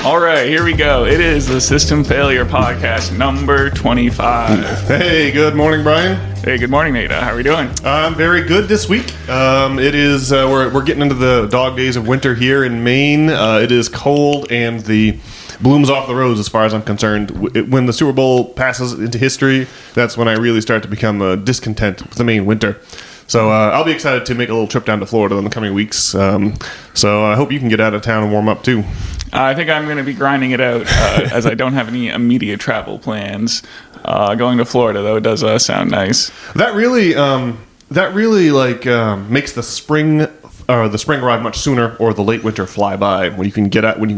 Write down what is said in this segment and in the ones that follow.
All right, here we go. It is the System Failure Podcast number 25. Hey, good morning, Brian. Hey, good morning, Nate. How are we doing? I'm very good this week. It is we're getting into the dog days of winter here in Maine. It is cold and the bloom's off the rose as far as I'm concerned. When the Super Bowl passes into history, that's when I really start to become discontent with the Maine winter. So I'll be excited to make a little trip down to Florida in the coming weeks. So I hope you can get out of town and warm up too. I think I'm going to be grinding it out as I don't have any immediate travel plans. Going to Florida, though, it does sound nice. That really makes the spring arrive much sooner, or the late winter fly by. When you can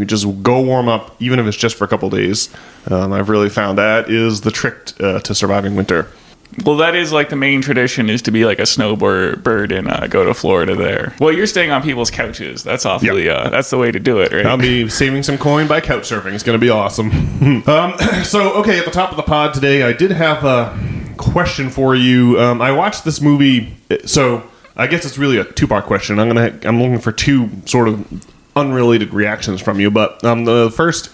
just go warm up, even if it's just for a couple days. I've really found that is the trick to surviving winter. Well, that is like the main tradition, is to be like a snowbird and go to Florida there. Well, you're staying on people's couches. That's awfully, that's the way to do it, right? I'll be saving some coin by couch surfing. It's going to be awesome. Okay, at the top of the pod today, I did have a question for you. I watched this movie, so I guess it's really a two-part question. I'm looking for two sort of unrelated reactions from you, but the first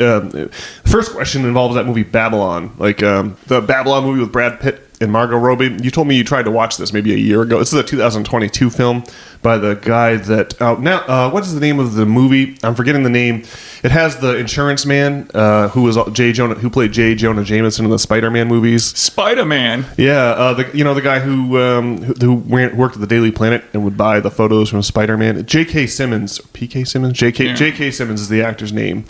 question involves that movie Babylon, the Babylon movie with Brad Pitt and Margot Robbie. You told me you tried to watch this maybe a year ago. This is a 2022 film by the guy that what is the name of the movie? I'm forgetting the name. It has the insurance man who played J. Jonah Jameson in the Spider-Man movies. Spider-Man. Yeah, the guy who worked at the Daily Planet and would buy the photos from Spider-Man. J.K. Simmons, P.K. Simmons, J.K. Simmons is the actor's name,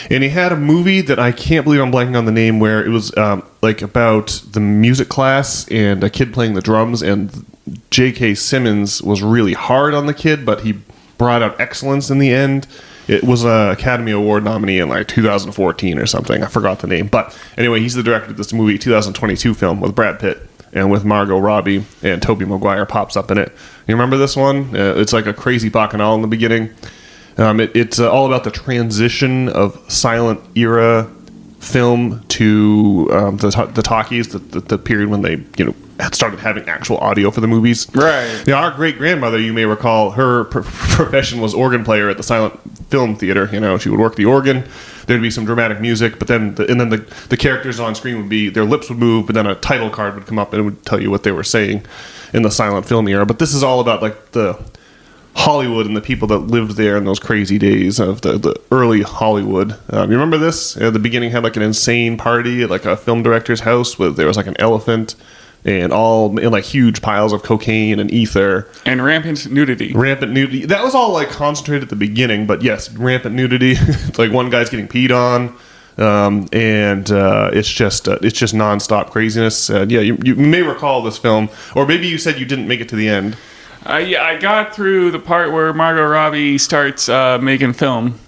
and he had a movie that I can't believe I'm blanking on the name, where it was about the music class and a kid playing the drums, and J.K. Simmons was really hard on the kid, but he brought out excellence in the end. It was an Academy Award nominee in 2014 or something. I forgot the name. But anyway, he's the director of this movie, 2022 film with Brad Pitt and with Margot Robbie, and Tobey Maguire pops up in it. You remember this one? It's like a crazy bacchanal in the beginning. It's all about the transition of silent era film to the talkies, the period when they had started having actual audio for the movies. Right. Yeah, our great grandmother, you may recall, her profession was organ player at the silent film theater. She would work the organ. There'd be some dramatic music, but then the characters on screen would be, their lips would move, but then a title card would come up and it would tell you what they were saying in the silent film era. But this is all about the Hollywood and the people that lived there in those crazy days of the early Hollywood. You remember this? At the beginning, had an insane party at a film director's house there was an elephant and all in huge piles of cocaine and ether and rampant nudity. That was all concentrated at the beginning, but yes, rampant nudity. One guy's getting peed on. And it's just nonstop craziness. Yeah, you may recall this film, or maybe you said you didn't make it to the end. Yeah, I got through the part where Margot Robbie starts making film.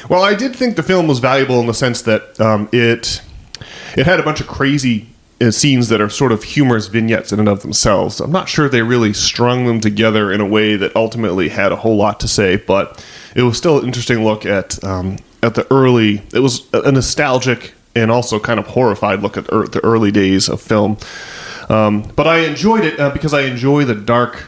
Well, I did think the film was valuable in the sense that it had a bunch of crazy scenes that are sort of humorous vignettes in and of themselves. I'm not sure they really strung them together in a way that ultimately had a whole lot to say, but it was still an interesting look at the early. It was a nostalgic and also kind of horrified look at the early days of film. But I enjoyed it because I enjoy the dark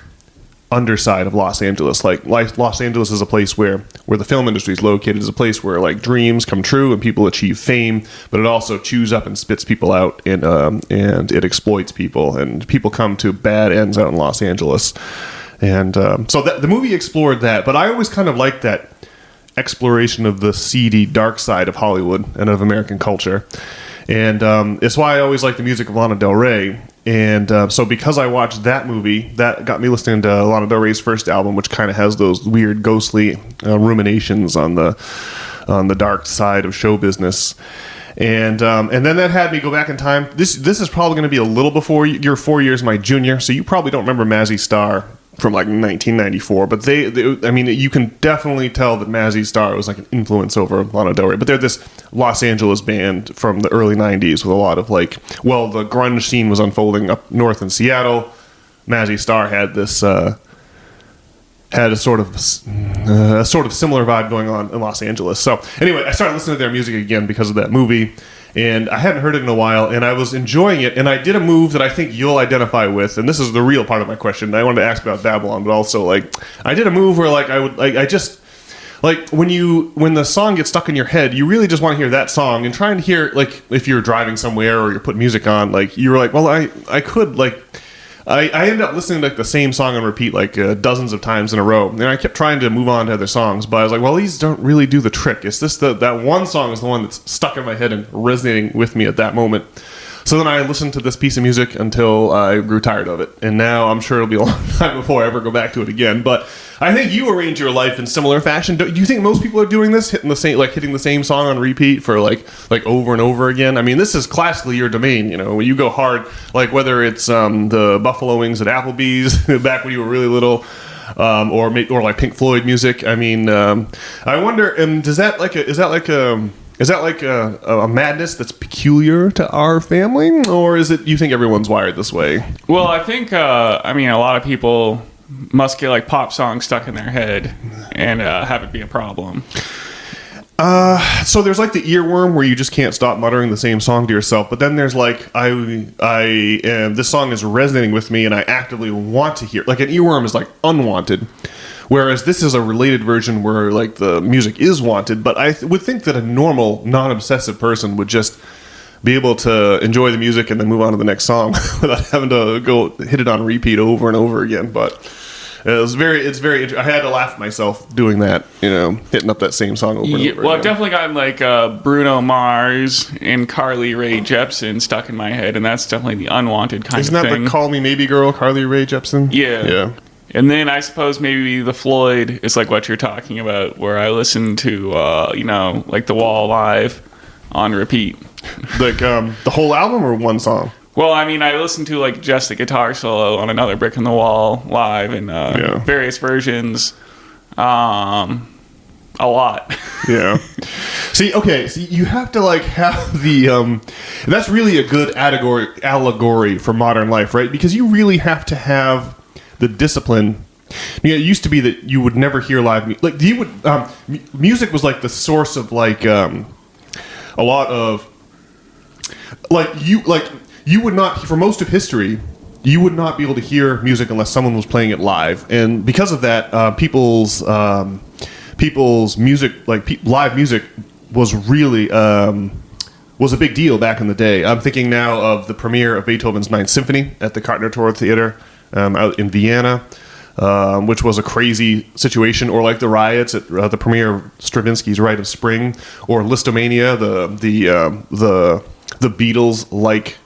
underside of Los Angeles. Los Angeles is a place where the film industry is located. Is a place where dreams come true and people achieve fame, but it also chews up and spits people out, and it exploits people, and people come to bad ends out in Los Angeles. And so the movie explored that, but I always kind of liked that exploration of the seedy, dark side of Hollywood and of American culture. And it's why I always like the music of Lana Del Rey. And so because I watched that movie, that got me listening to Lana Del Rey's first album, which kind of has those weird, ghostly ruminations on the dark side of show business. And then that had me go back in time. This is probably going to be a little before you're 4 years my junior, so you probably don't remember Mazzy Star from 1994, but they you can definitely tell that Mazzy Star was an influence over Lana Del Rey. But they're this Los Angeles band from the early 90s with a lot of the grunge scene was unfolding up north in Seattle. Mazzy Star had this had a sort of similar vibe going on in Los Angeles. So anyway, I started listening to their music again because of that movie. And I hadn't heard it in a while, and I was enjoying it, and I did a move that I think you'll identify with, and this is the real part of my question. I wanted to ask about Babylon, but also, I did a move where, I like when the song gets stuck in your head, you really just want to hear that song, and trying to hear, like, if you're driving somewhere or you're putting music on, like, you're like, well, I could, like, I ended up listening to, like, the same song on repeat, like, dozens of times in a row, and I kept trying to move on to other songs, but I was like, well, these don't really do the trick. It's just that one song is the one that's stuck in my head and resonating with me at that moment. So then I listened to this piece of music until I grew tired of it, and now I'm sure it'll be a long time before I ever go back to it again. But I think you arrange your life in similar fashion. Do you think most people are doing this, hitting the same song on repeat for like over and over again? I mean, this is classically your domain. You know, when you go hard, like whether it's the Buffalo Wings at Applebee's back when you were really little. Or like Pink Floyd music. I mean, I wonder, is that like a madness that's peculiar to our family, or is it you think everyone's wired this way? Well, I think I mean a lot of people must get like pop songs stuck in their head and have it be a problem. So there's like the earworm where you just can't stop muttering the same song to yourself, but then there's like this song is resonating with me and I actively want to hear. Like an earworm is like unwanted, whereas this is a related version where like the music is wanted. But I would think that a normal, non-obsessive person would just be able to enjoy the music and then move on to the next song without having to go hit it on repeat over and over again. But it's very I had to laugh at myself doing that, you know, hitting up that same song over and over Well, again. I've definitely gotten like Bruno Mars and Carly Rae Jepsen stuck in my head, and that's definitely the unwanted kind Isn't of that thing. the Call Me Maybe Girl, Carly Rae Jepsen? Yeah. Yeah. And then I suppose maybe the Floyd is like what you're talking about, where I listen to, you know, like The Wall live on repeat. Like the whole album or one song? Well, I mean, I listened to like just the guitar solo on Another Brick in the Wall live in various versions, a lot. Yeah. So you have to like have the that's really a good allegory for modern life, right? Because you really have to have the discipline. You know, it used to be that you would never hear live music. Like you would music was like the source of like a lot of you would not, for most of history, you would not be able to hear music unless someone was playing it live, and because of that, people's music, live music, was really was a big deal back in the day. I'm thinking now of the premiere of Beethoven's Ninth Symphony at the Kartner-Tor Theater out in Vienna, which was a crazy situation, or like the riots at the premiere of Stravinsky's Rite of Spring, or Listomania, the Beatles like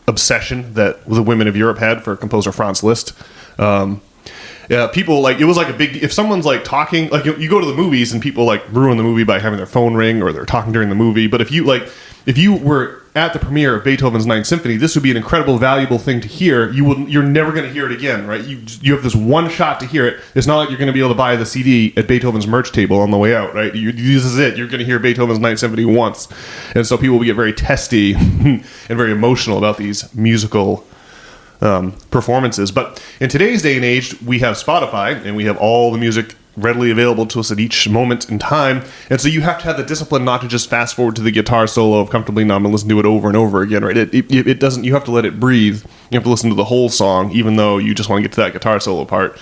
obsession that the women of Europe had for composer Franz Liszt. People like, it was like a big, if someone's like talking, like you go to the movies and people like ruin the movie by having their phone ring or they're talking during the movie. But if you were at the premiere of Beethoven's Ninth Symphony, this would be an incredible, valuable thing to hear. You're never going to hear it again, right? You have this one shot to hear it. It's not like you're going to be able to buy the CD at Beethoven's merch table on the way out, right? This is it. You're going to hear Beethoven's Ninth Symphony once. And so people will get very testy and very emotional about these musical performances. But in today's day and age, we have Spotify and we have all the music readily available to us at each moment in time, and so you have to have the discipline not to just fast forward to the guitar solo of Comfortably Numb and listen to it over and over again, right? It doesn't, you have to let it breathe. You have to listen to the whole song, even though you just want to get to that guitar solo part.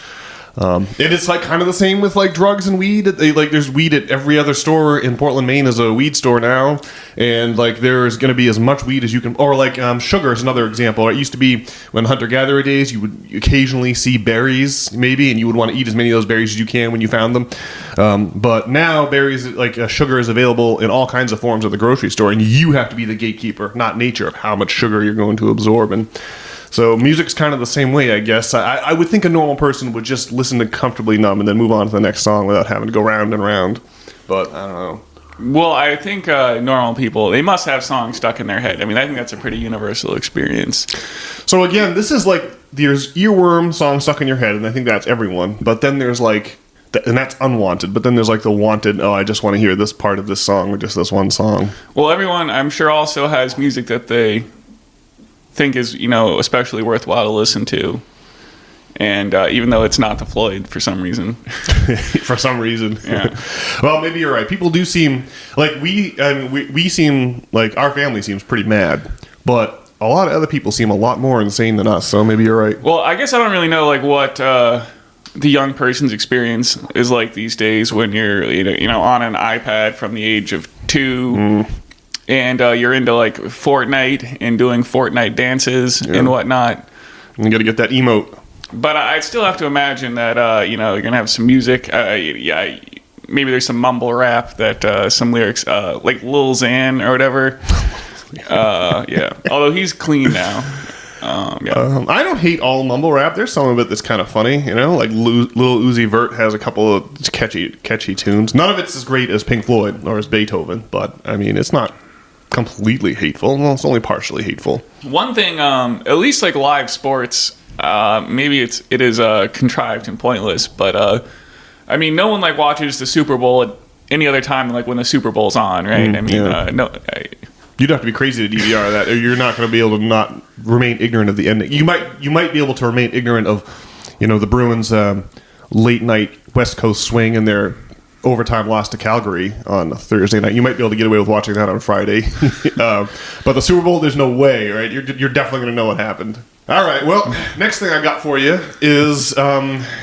And it's like kind of the same with like drugs and weed. There's weed at every other store in Portland, Maine is a weed store now, and like there's going to be as much weed as you can. Or like sugar is another example. It used to be when hunter-gatherer days, you would occasionally see berries maybe, and you would want to eat as many of those berries as you can when you found them. But now berries, like sugar, is available in all kinds of forms at the grocery store, and you have to be the gatekeeper, not nature, of how much sugar you're going to absorb. And so music's kind of the same way, I guess. I would think a normal person would just listen to Comfortably Numb and then move on to the next song without having to go round and round. But I don't know. Well, I think normal people, they must have songs stuck in their head. I mean, I think that's a pretty universal experience. So again, this is like, there's earworm songs stuck in your head, and I think that's everyone. But then there's like, and that's unwanted. But then there's like the wanted, I just want to hear this part of this song or just this one song. Well, everyone, I'm sure, also has music that they think is, especially worthwhile to listen to, and even though it's not the Floyd for some reason. Yeah. Well, maybe you're right. People do seem like we seem like our family seems pretty mad, but a lot of other people seem a lot more insane than us. So maybe you're right. Well, I guess I don't really know like what the young person's experience is like these days when you're on an iPad from the age of 2, and you're into like Fortnite and doing Fortnite dances and whatnot. You got to get that emote. But I still have to imagine that you're gonna have some music. Maybe there's some mumble rap that some lyrics like Lil Xan or whatever. Although he's clean now. I don't hate all mumble rap. There's some of it that's kind of funny, like Lil Uzi Vert has a couple of catchy tunes. None of it's as great as Pink Floyd or as Beethoven, but I mean, it's not completely hateful. Well, it's only partially hateful. One thing, at least like live sports, maybe it is contrived and pointless, but I mean, no one like watches the Super Bowl at any other time than like when the Super Bowl's on, right? I mean, You'd have to be crazy to DVR that, or you're not going to be able to not remain ignorant of the ending. You might be able to remain ignorant of, the Bruins' late night West Coast swing and their overtime loss to Calgary on Thursday night. You might be able to get away with watching that on Friday, but the Super Bowl, there's no way, right? You're definitely going to know what happened. All right. Well, next thing I've got for you is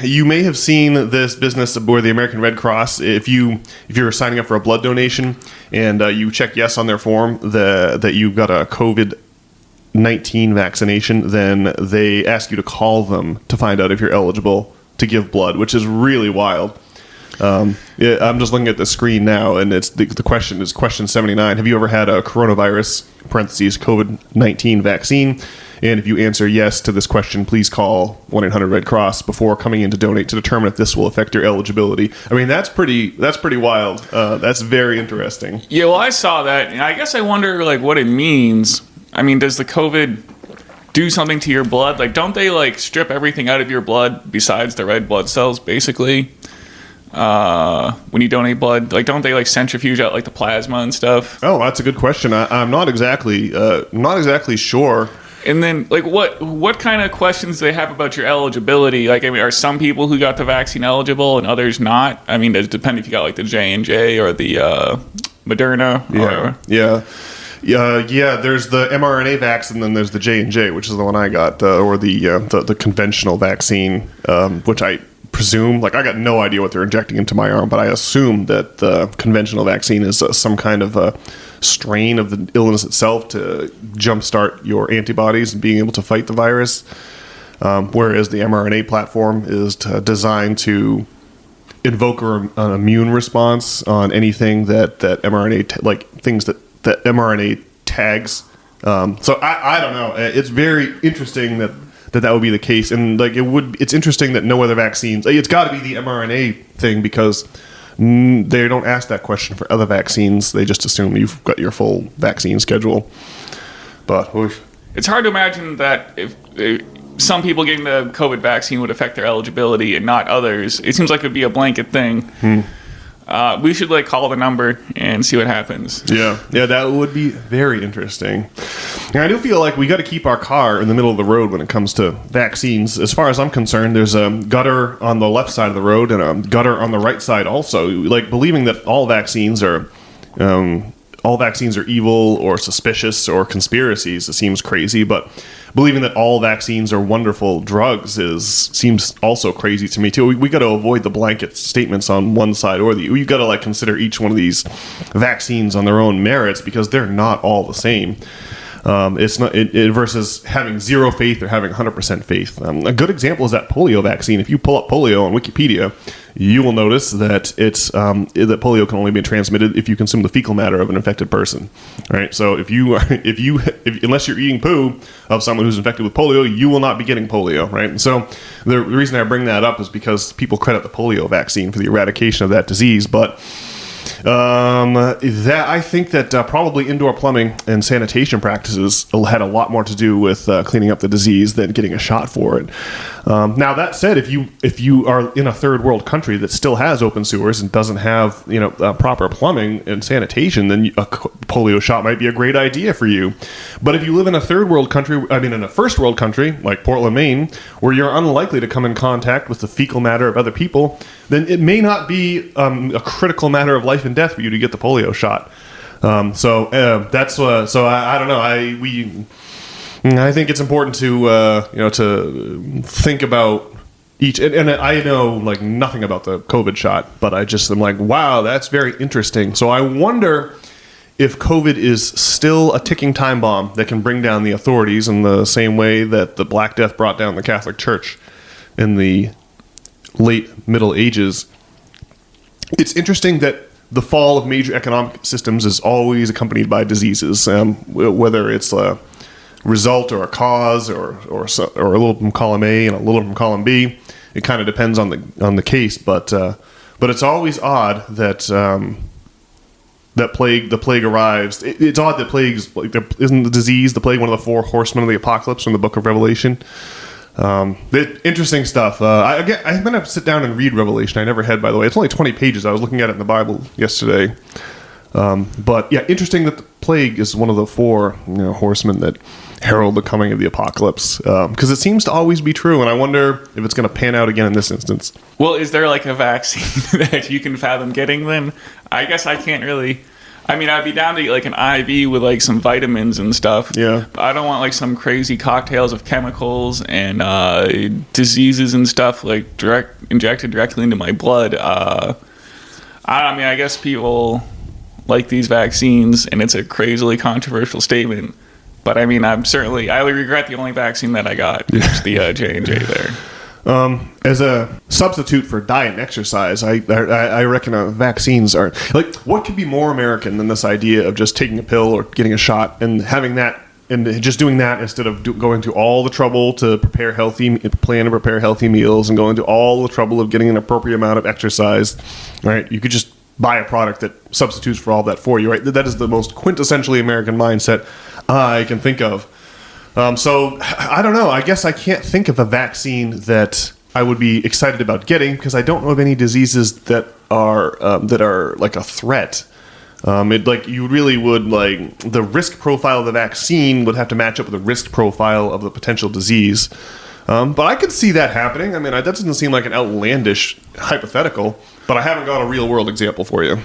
you may have seen this business where the American Red Cross, if you're signing up for a blood donation and you check yes on their form that you've got a COVID-19 vaccination, then they ask you to call them to find out if you're eligible to give blood, which is really wild. I'm just looking at the screen now, and it's the question is question 79. Have you ever had a coronavirus (parentheses COVID-19) vaccine? And if you answer yes to this question, please call 1-800-RED Cross before coming in to donate to determine if this will affect your eligibility. I mean, that's pretty wild. That's very interesting. Yeah, well, I saw that, and I guess I wonder like what it means. I mean, does the COVID do something to your blood? Like, don't they like strip everything out of your blood besides the red blood cells, basically? When you donate blood, like, don't they like centrifuge out like the plasma and stuff? Oh, that's a good question. I'm not exactly sure. And then, like, what kind of questions do they have about your eligibility? Like, I mean, are some people who got the vaccine eligible and others not? I mean, does it depend if you got like the J&J or the Moderna? Yeah. There's the mRNA vaccine, and then there's the J&J, which is the one I got, or the conventional vaccine, which I presume, like, I got no idea what they're injecting into my arm, but I assume that the conventional vaccine is some kind of a strain of the illness itself to jumpstart your antibodies and being able to fight the virus, whereas the mRNA platform is designed to invoke an immune response on anything that mRNA things that mRNA tags. So I don't know. It's very interesting that would be the case, and like it's interesting that no other vaccines. It's got to be the mRNA thing because they don't ask that question for other vaccines. They just assume you've got your full vaccine schedule. But it's hard to imagine that if some people getting the COVID vaccine would affect their eligibility and not others. It seems like it would be a blanket thing. We should like call the number and see what happens. Yeah, that would be very interesting. And I do feel like we got to keep our car in the middle of the road when it comes to vaccines. As far as I'm concerned, there's a gutter on the left side of the road and a gutter on the right side also. Like believing that all vaccines are evil or suspicious or conspiracies, it seems crazy, but believing that all vaccines are wonderful drugs seems also crazy to me too. We got to avoid the blanket statements on one side or the. You've got to like consider each one of these vaccines on their own merits because they're not all the same. It's not versus having zero faith or having 100% faith. A good example is that polio vaccine. If you pull up polio on Wikipedia, you will notice that that polio can only be transmitted if you consume the fecal matter of an infected person. All right, so if unless you're eating poo of someone who's infected with polio, you will not be getting polio. Right, and so the reason I bring that up is because people credit the polio vaccine for the eradication of that disease, but. That I think that probably indoor plumbing and sanitation practices had a lot more to do with cleaning up the disease than getting a shot for it. Now that said, if you are in a third world country that still has open sewers and doesn't have proper plumbing and sanitation, then a polio shot might be a great idea for you. But if you live in a in a first world country like Portland, Maine, where you're unlikely to come in contact with the fecal matter of other people, then it may not be a critical matter of life and death for you to get the polio shot. So I don't know. I think it's important to to think about each, and I know like nothing about the COVID shot, but I just am like, wow, that's very interesting. So I wonder if COVID is still a ticking time bomb that can bring down the authorities in the same way that the Black Death brought down the Catholic Church in the late Middle Ages. It's interesting that the fall of major economic systems is always accompanied by diseases, whether it's a result or a cause or a little from column A and a little from column B. It kind of depends on the case, but it's always odd that the plague arrives. It's odd that plagues, like, isn't the disease, the plague, one of the four horsemen of the apocalypse from the Book of Revelation. Interesting stuff. I'm going to sit down and read Revelation. I never had, by the way. It's only 20 pages. I was looking at it in the Bible yesterday. But yeah, interesting that the plague is one of the four horsemen that herald the coming of the apocalypse. Because it seems to always be true, and I wonder if it's going to pan out again in this instance. Well, is there like a vaccine that you can fathom getting then? I guess I can't really. I mean, I'd be down to get like an IV with like some vitamins and stuff. Yeah. But I don't want like some crazy cocktails of chemicals and diseases and stuff like injected directly into my blood. I mean, I guess people like these vaccines, and it's a crazily controversial statement. But I mean, I regret the only vaccine that I got, which is the J&J there. As a substitute for diet and exercise, I reckon vaccines are like, what could be more American than this idea of just taking a pill or getting a shot and having that and just doing that instead of going to all the trouble to prepare healthy meals and going to all the trouble of getting an appropriate amount of exercise, right? You could just buy a product that substitutes for all that for you, right? That is the most quintessentially American mindset I can think of. So I don't know. I guess I can't think of a vaccine that I would be excited about getting because I don't know of any diseases that are like a threat. You really would like the risk profile of the vaccine would have to match up with the risk profile of the potential disease. But I could see that happening. I mean, that doesn't seem like an outlandish hypothetical, but I haven't got a real world example for you.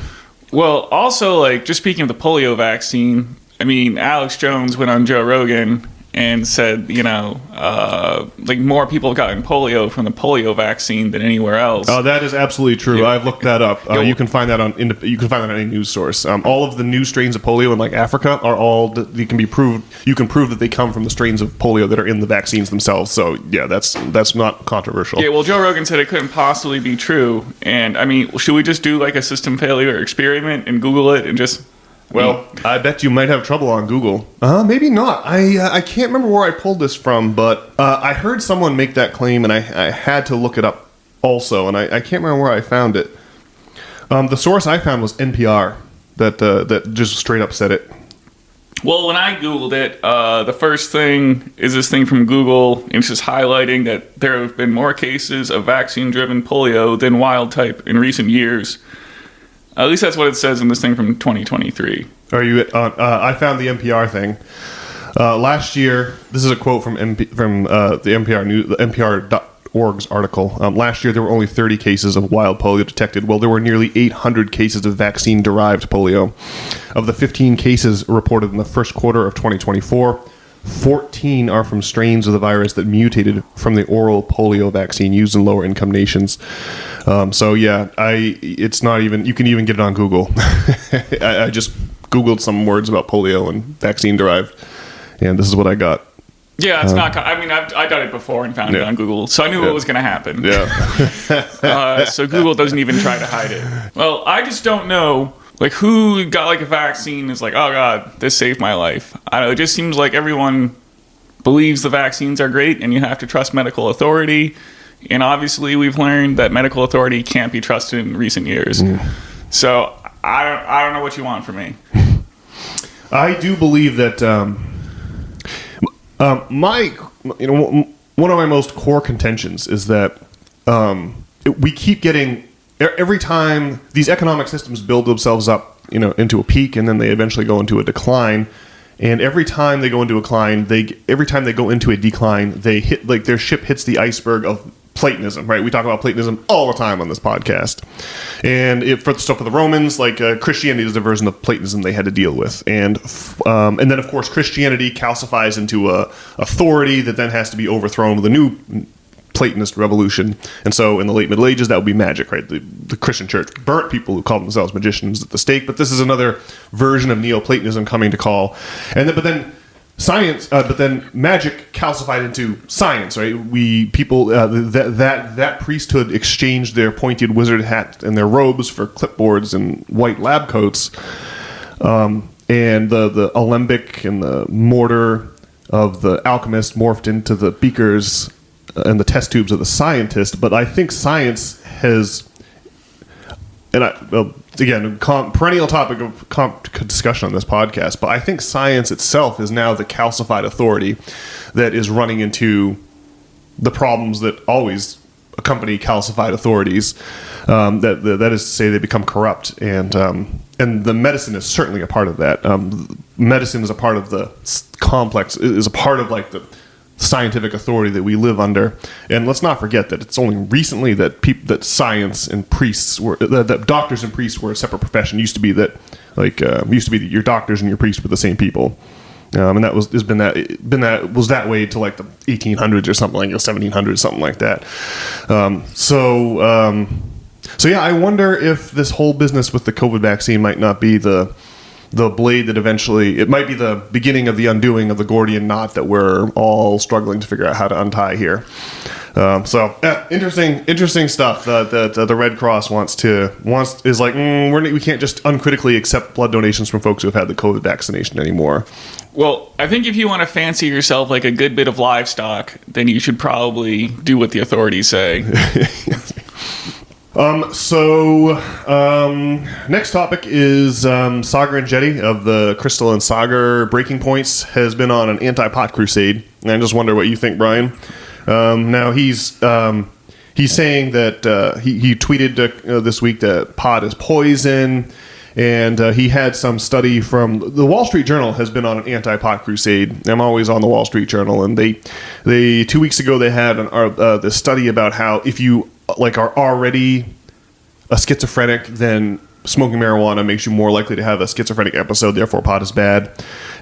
Well, also, like, just speaking of the polio vaccine, I mean, Alex Jones went on Joe Rogan and said, like more people have gotten polio from the polio vaccine than anywhere else. Oh, that is absolutely true. Yeah. I've looked that up. You can find that on any news source. All of the new strains of polio in like Africa are all you can prove that they come from the strains of polio that are in the vaccines themselves. So yeah, that's not controversial. Yeah, well, Joe Rogan said it couldn't possibly be true. And I mean, should we just do like a system failure experiment and Google it and just? Well, I bet you might have trouble on Google. Maybe not. I can't remember where I pulled this from, but I heard someone make that claim, and I had to look it up also, and I can't remember where I found it. The source I found was NPR that just straight up said it. Well, when I Googled it, the first thing is this thing from Google, and it's just highlighting that there have been more cases of vaccine-driven polio than wild type in recent years. At least that's what it says in this thing from 2023. Are you? I found the NPR thing last year. This is a quote from the NPR news, the NPR.org's article. Last year, there were only 30 cases of wild polio detected. Well, there were nearly 800 cases of vaccine-derived polio. Of the 15 cases reported in the first quarter of 2024, 14 are from strains of the virus that mutated from the oral polio vaccine used in lower income nations. So yeah, it's not even, you can even get it on Google. I just Googled some words about polio and vaccine derived, and this is what I got. Yeah, it's not, I mean, I've done it before and found it on Google, so I knew what was going to happen. Yeah. So Google doesn't even try to hide it. Well, I just don't know. Like, who got, like, a vaccine is like, oh, God, this saved my life. I don't know, it just seems like everyone believes the vaccines are great and you have to trust medical authority. And obviously, we've learned that medical authority can't be trusted in recent years. So, I don't know what you want from me. I do believe that one of my most core contentions is that we keep getting... Every time these economic systems build themselves up, into a peak, and then they eventually go into a decline. And every time they go into a decline, they hit, like, their ship hits the iceberg of Platonism, right? We talk about Platonism all the time on this podcast. And for the Romans, like, Christianity is a version of Platonism they had to deal with. And then, of course, Christianity calcifies into a authority that then has to be overthrown with a new Platonist revolution. And so in the late Middle Ages, that would be magic, right? The Christian church burnt people who called themselves magicians at the stake. But this is another version of Neoplatonism coming to call. But then magic calcified into science, right? That priesthood exchanged their pointed wizard hat and their robes for clipboards and white lab coats. And the alembic and the mortar of the alchemist morphed into the beakers and the test tubes of the scientist. But I think science has, again, perennial topic of discussion on this podcast, but I think science itself is now the calcified authority that is running into the problems that always accompany calcified authorities. That is to say, they become corrupt, and the medicine is certainly a part of that. Medicine is a part of the complex, is a part of like the scientific authority that we live under. And let's not forget that it's only recently that science and priests were that doctors and priests were a separate profession. It used to be that your doctors and your priests were the same people. And that was that way to like the 1800s or something, like the 1700s, something like that. So yeah, I wonder if this whole business with the COVID vaccine might not be the blade that eventually, it might be the beginning of the undoing of the Gordian knot that we're all struggling to figure out how to untie here. Interesting stuff. The Red Cross is like, we can't just uncritically accept blood donations from folks who have had the COVID vaccination anymore. Well, I think if you want to fancy yourself like a good bit of livestock, then you should probably do what the authorities say. Next topic is Sagar and Jetty of the Crystal and Sagar Breaking Points has been on an anti-pot crusade. And I just wonder what you think, Brian. Now he's saying that he tweeted this week that pot is poison, and he had some study from the Wall Street Journal has been on an anti-pot crusade. I'm always on the Wall Street Journal, and they 2 weeks ago they had this study about how if you are already a schizophrenic, then smoking marijuana makes you more likely to have a schizophrenic episode, therefore pot is bad.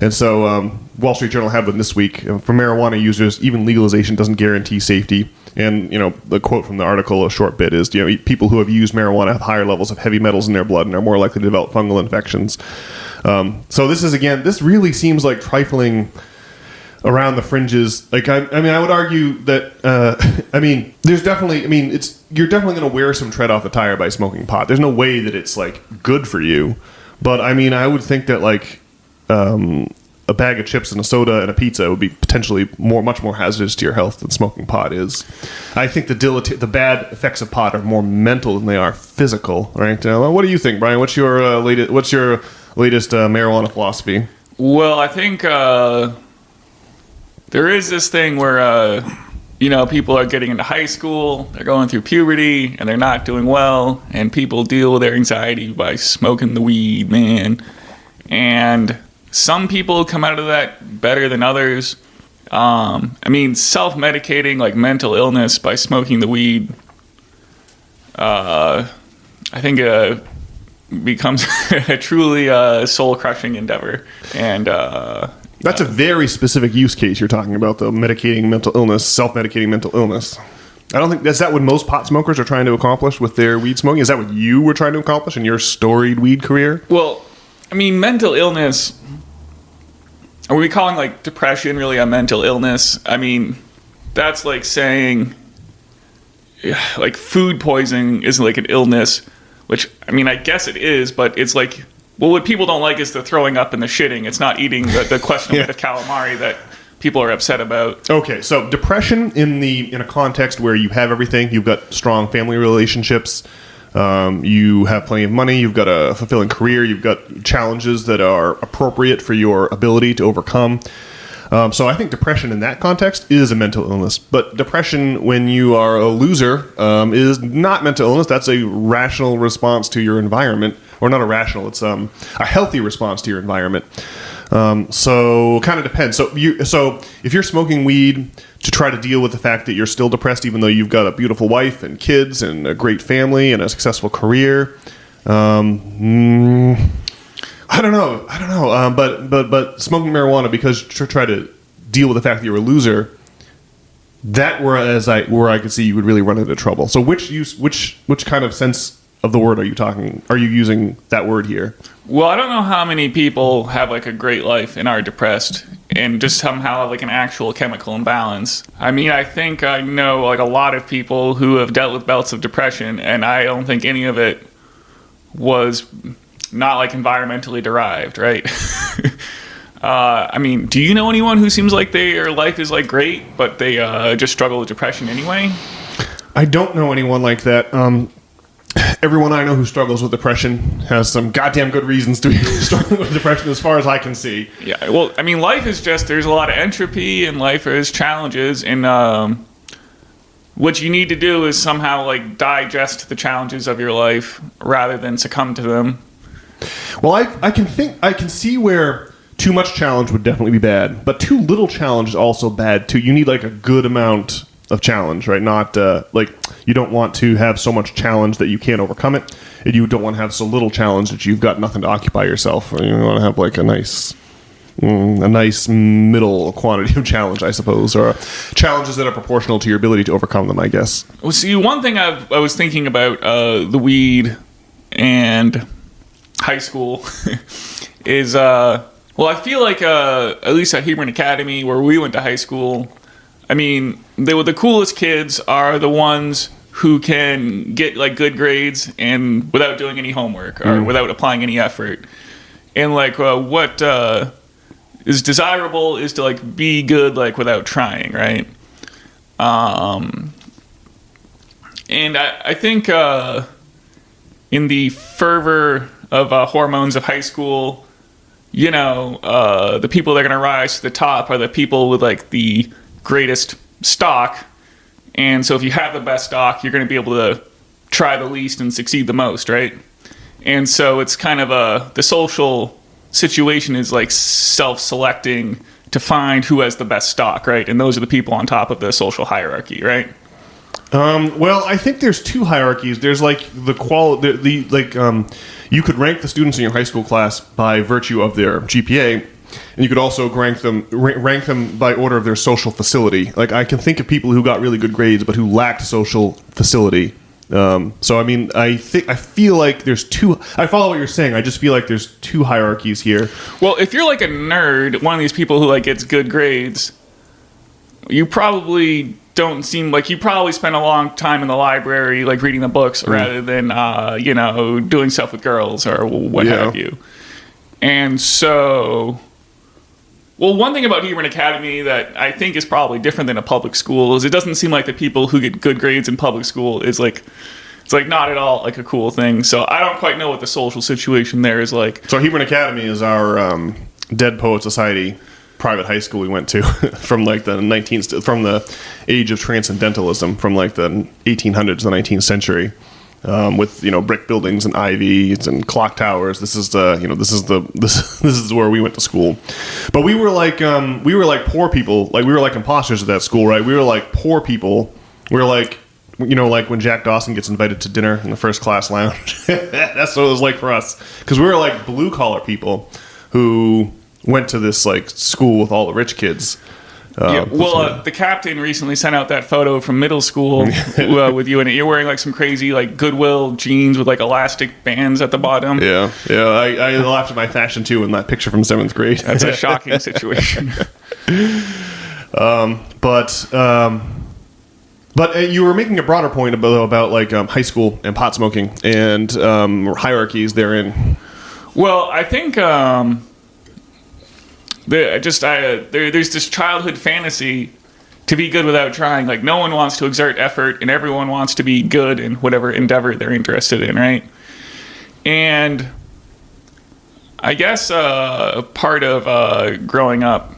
And so Wall Street Journal had one this week. For marijuana users, even legalization doesn't guarantee safety. And, the quote from the article, a short bit, is, people who have used marijuana have higher levels of heavy metals in their blood and are more likely to develop fungal infections. So this really seems like trifling around the fringes. Like, I would argue that, there's definitely, you're definitely going to wear some tread off the tire by smoking pot. There's no way that it's, good for you. But, I would think that, a bag of chips and a soda and a pizza would be potentially much more hazardous to your health than smoking pot is. I think the bad effects of pot are more mental than they are physical, right? What do you think, Brian? What's your latest marijuana philosophy? Well, I think there is this thing where people are getting into high school, they're going through puberty, and they're not doing well, and people deal with their anxiety by smoking the weed, man. And some people come out of that better than others. Self-medicating like mental illness by smoking the weed, I think becomes a truly soul-crushing endeavor. And that's a very specific use case you're talking about, though, medicating mental illness, self-medicating mental illness. I don't think is that what most pot smokers are trying to accomplish with their weed smoking? Is that what you were trying to accomplish in your storied weed career? Well, mental illness. Are we calling depression really a mental illness? That's like saying food poisoning isn't an illness, which I guess it is, but it's what people don't like is the throwing up and the shitting. It's not eating the questionable the calamari that people are upset about. Okay, so depression in a context where you have everything, you've got strong family relationships, you have plenty of money, you've got a fulfilling career, you've got challenges that are appropriate for your ability to overcome. So I think depression in that context is a mental illness. But depression when you are a loser is not mental illness. That's a rational response to your environment. Or not irrational, it's a healthy response to your environment. So kind of depends. So if you're smoking weed to try to deal with the fact that you're still depressed, even though you've got a beautiful wife and kids and a great family and a successful career, I don't know. But smoking marijuana because to try to deal with the fact that you're a loser where I could see you would really run into trouble. So which kind of sense of the word are you using that word here? Well, I don't know how many people have like a great life and are depressed and just somehow have like an actual chemical imbalance. I mean, I think I know like a lot of people who have dealt with bouts of depression, and I don't think any of it was not like environmentally derived, right? I mean, do you know anyone who seems like their life is like great, but they just struggle with depression anyway? I don't know anyone like that. Everyone I know who struggles with depression has some goddamn good reasons to be struggling with depression, as far as I can see. Yeah, well, I mean, life is just, there's a lot of entropy, and life is challenges, and what you need to do is somehow like digest the challenges of your life rather than succumb to them. Well, I can see where too much challenge would definitely be bad, but too little challenge is also bad too. You need like a good amount of challenge, right? Not like you don't want to have so much challenge that you can't overcome it, and you don't want to have so little challenge that you've got nothing to occupy yourself. You want to have like a nice middle quantity of challenge, I suppose, or challenges that are proportional to your ability to overcome them, I guess. Well, see, one thing I was thinking about the weed and high school is, well, I feel like at least at Hebron Academy, where we went to high school, I mean, the coolest kids are the ones who can get like good grades and without doing any homework or without applying any effort. And like what is desirable is to like be good like without trying, right? And I think in the fervor of hormones of high school, you know, the people that are going to rise to the top are the people with like the greatest stock. And so if you have the best stock, you're going to be able to try the least and succeed the most, right? And so it's kind of the social situation is like self-selecting to find who has the best stock, right? And those are the people on top of the social hierarchy, right? Well, I think there's two hierarchies. There's like you could rank the students in your high school class by virtue of their GPA, and you could also rank them by order of their social facility. Like I can think of people who got really good grades but who lacked social facility. So I mean, I feel like there's two. I follow what you're saying. I just feel like there's two hierarchies here. Well, if you're like a nerd, one of these people who like gets good grades, you probably don't seem like you probably spend a long time in the library, like reading the books rather than you know, doing stuff with girls or what have you. And so, well, one thing about Hebron Academy that I think is probably different than a public school is it doesn't seem like the people who get good grades in public school is like, it's like not at all like a cool thing. So I don't quite know what the social situation there is like. So Hebron Academy is our Dead Poet Society private high school we went to from like the from the age of transcendentalism, from like the 1800s, the 19th century. With, you know, brick buildings and ivies and clock towers. This is where we went to school. But we were like poor people. Like we were like imposters at that school, right? We were like poor people. We were like, you know, like when Jack Dawson gets invited to dinner in the first class lounge. That's what it was like for us, because we were like blue collar people who went to this like school with all the rich kids. The captain recently sent out that photo from middle school with you in it. You're wearing like some crazy like Goodwill jeans with like elastic bands at the bottom. Yeah. I laughed at my fashion too in that picture from 7th grade. That's a shocking situation. But you were making a broader point about like high school and pot smoking and hierarchies therein. Well, I think. There's this childhood fantasy to be good without trying. Like no one wants to exert effort, and everyone wants to be good in whatever endeavor they're interested in, right? And I guess part of growing up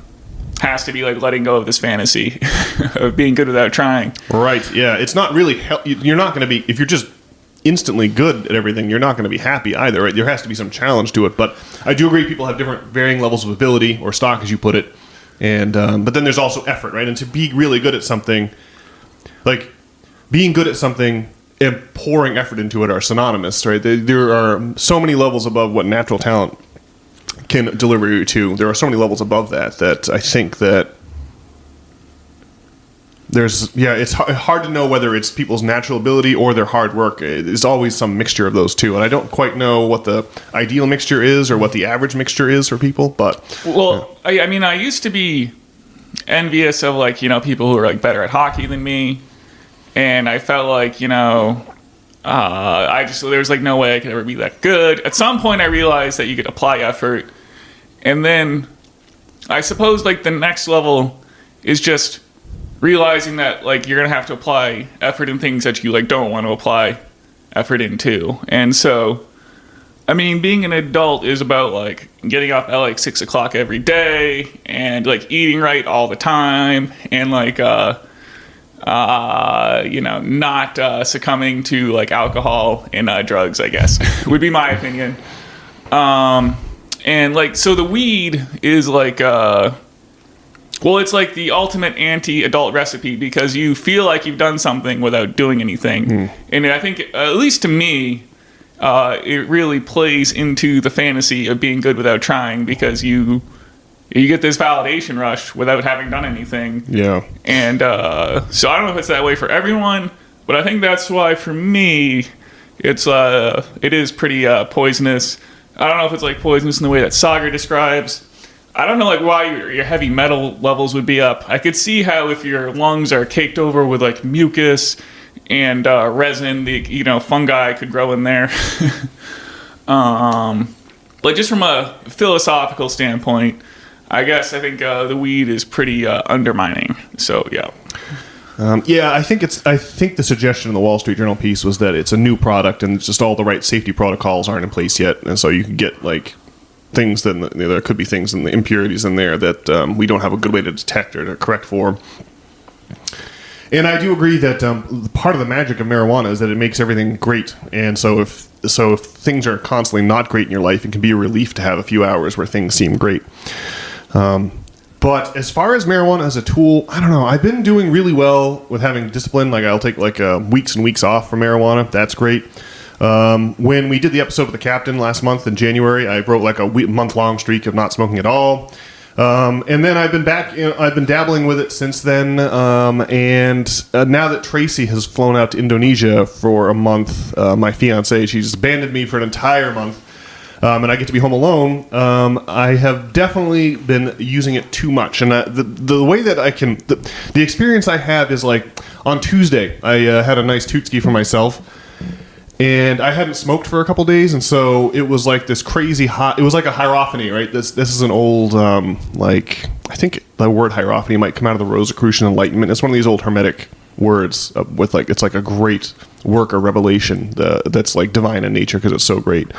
has to be like letting go of this fantasy of being good without trying. Right. Yeah. It's not really. You're not going to be, if you're just instantly good at everything, you're not going to be happy either, right? There has to be some challenge to it. But I do agree people have different varying levels of ability or stock, as you put it. And but then there's also effort, right? And to be really good at something, like being good at something and pouring effort into it are synonymous, right? There are so many levels above what natural talent can deliver you to. There are so many levels above that I think that it's hard to know whether it's people's natural ability or their hard work. There's always some mixture of those two, and I don't quite know what the ideal mixture is or what the average mixture is for people. But I mean, I used to be envious of like people who are like better at hockey than me, and I felt like there was like no way I could ever be that good. At some point, I realized that you could apply effort, and then I suppose like the next level is just realizing that like you're gonna have to apply effort in things that you like don't want to apply effort into. And so I mean, being an adult is about like getting up at like 6 o'clock every day and like eating right all the time and like not succumbing to like alcohol and drugs, I guess would be my opinion. And like so the weed is like it's like the ultimate anti-adult recipe because you feel like you've done something without doing anything. And I think, at least to me, it really plays into the fantasy of being good without trying because you get this validation rush without having done anything. Yeah. And so I don't know if it's that way for everyone, but I think that's why for me, it is pretty poisonous. I don't know if it's like poisonous in the way that Sagar describes. I don't know like why your heavy metal levels would be up. I could see how if your lungs are caked over with like mucus and resin, the fungi could grow in there. But just from a philosophical standpoint, I think the weed is pretty undermining. So yeah. I think the suggestion in the Wall Street Journal piece was that it's a new product and just all the right safety protocols aren't in place yet, and so you can get like things that there could be things in the impurities in there that we don't have a good way to detect or to correct for. And I do agree that part of the magic of marijuana is that it makes everything great. And so if things are constantly not great in your life, it can be a relief to have a few hours where things seem great. But as far as marijuana as a tool, I don't know. I've been doing really well with having discipline. Like I'll take like weeks and weeks off from marijuana. That's great. When we did the episode with the captain last month in January, I broke like a month-long streak of not smoking at all. And then I've been back. I've been dabbling with it since then. And now that Tracy has flown out to Indonesia for a month, my fiance, she's abandoned me for an entire month, and I get to be home alone. I have definitely been using it too much, and the way that I can, the experience I have is like on Tuesday, I had a nice tootski for myself. And I hadn't smoked for a couple days, and so it was like this crazy hot. It was like a hierophany, right? This is an old, I think the word hierophany might come out of the Rosicrucian Enlightenment. It's one of these old Hermetic words with like it's like a great work or revelation that's like divine in nature because it's so great.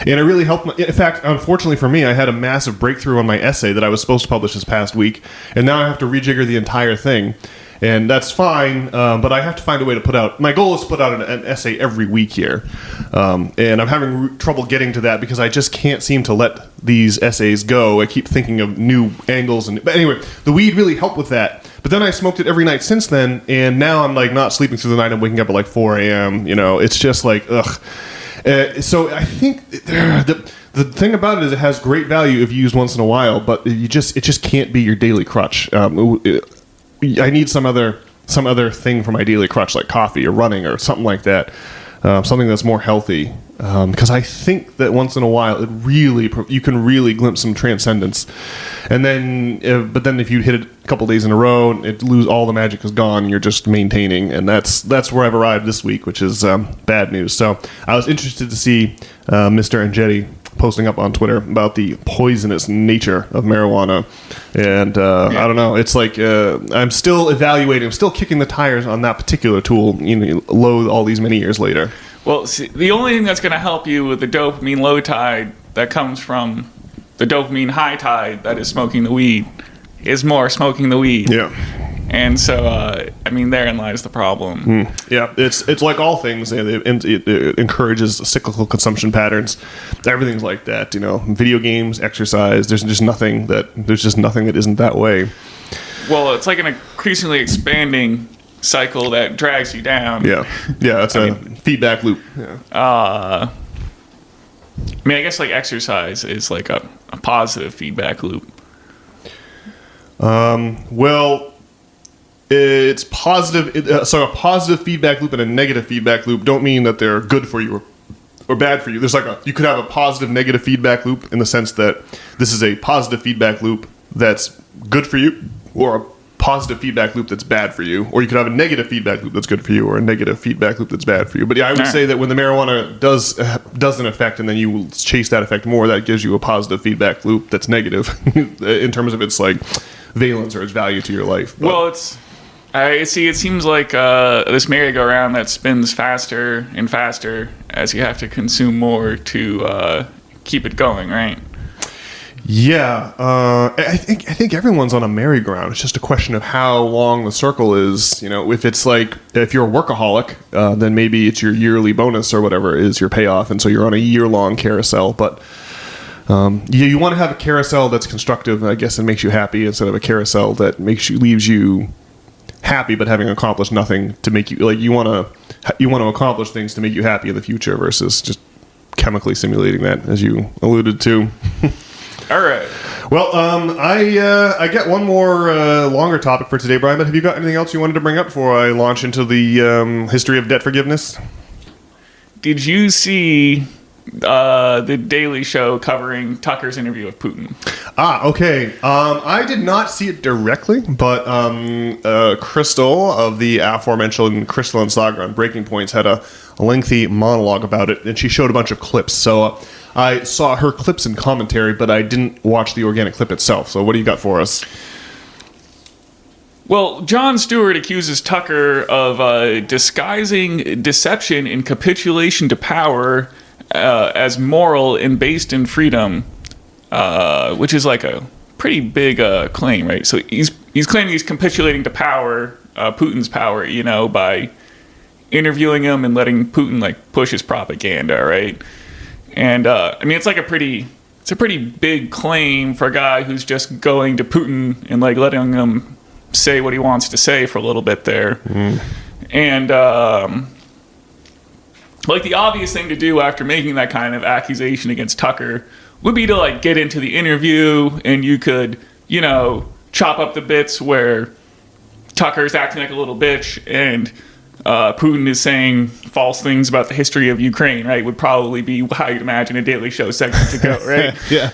And it really helped. In fact, unfortunately for me, I had a massive breakthrough on my essay that I was supposed to publish this past week, and now I have to rejigger the entire thing. And that's fine, but I have to find a way to put out... My goal is to put out an essay every week here. And I'm having trouble getting to that because I just can't seem to let these essays go. I keep thinking of new angles. But anyway, the weed really helped with that. But then I smoked it every night since then, and now I'm like not sleeping through the night. I'm waking up at like 4 a.m. It's just like, ugh. So I think the thing about it is it has great value if used once in a while, but it just can't be your daily crutch. I need some other thing for my daily crutch, like coffee or running or something like that, something that's more healthy. Because I think that once in a while, you can really glimpse some transcendence. And then, but then if you hit it a couple days in a row, all the magic is gone. You're just maintaining, and that's where I've arrived this week, which is bad news. So I was interested to see Mr. Andretti posting up on Twitter about the poisonous nature of marijuana, and I don't know. It's like I'm still evaluating. I'm still kicking the tires on that particular tool. Low all these many years later. Well, see, the only thing that's going to help you with the dopamine low tide that comes from the dopamine high tide that is smoking the weed is more smoking the weed. Yeah. And so, therein lies the problem. Yeah, it's like all things. It encourages cyclical consumption patterns. Everything's like that. Video games, exercise. There's just nothing that isn't that way. Well, it's like an increasingly expanding cycle that drags you down. Yeah, it's a feedback loop. Yeah. I guess like exercise is like a positive feedback loop. Well, it's positive. So a positive feedback loop and a negative feedback loop don't mean that they're good for you or bad for you. There's you could have a positive negative feedback loop in the sense that this is a positive feedback loop that's good for you, or a positive feedback loop that's bad for you, or you could have a negative feedback loop that's good for you, or a negative feedback loop that's bad for you. But yeah, I would say that when the marijuana does an effect and then you chase that effect more, that gives you a positive feedback loop that's negative in terms of its valence or its value to your life. But, well, I see. It seems like this merry-go-round that spins faster and faster as you have to consume more to keep it going, right? Yeah, I think everyone's on a merry-go-round. It's just a question of how long the circle is. If it's if you're a workaholic, then maybe it's your yearly bonus or whatever is your payoff, and so you're on a year-long carousel. But you want to have a carousel that's constructive, I guess, and makes you happy, instead of a carousel that leaves you happy but having accomplished nothing to make you you want to accomplish things to make you happy in the future versus just chemically simulating that, as you alluded to. All right. Well, I get one more longer topic for today, Brian, but have you got anything else you wanted to bring up before I launch into the history of debt forgiveness? Did you see the Daily Show covering Tucker's interview with Putin? Okay. I did not see it directly, but Crystal of the aforementioned Crystal and Saga on Breaking Points had a lengthy monologue about it, and she showed a bunch of clips. So I saw her clips and commentary, but I didn't watch the organic clip itself. So what do you got for us? Well, Jon Stewart accuses Tucker of disguising deception and capitulation to power as moral and based in freedom, which is a pretty big claim, right? So he's claiming he's capitulating to power, Putin's power, by interviewing him and letting Putin push his propaganda, right? And it's a pretty big claim for a guy who's just going to Putin and letting him say what he wants to say for a little bit there. And the obvious thing to do after making that kind of accusation against Tucker would be to get into the interview, and you could chop up the bits where Tucker's acting like a little bitch and Putin is saying false things about the history of Ukraine, right? Would probably be how you'd imagine a Daily Show segment to go, right? Yeah.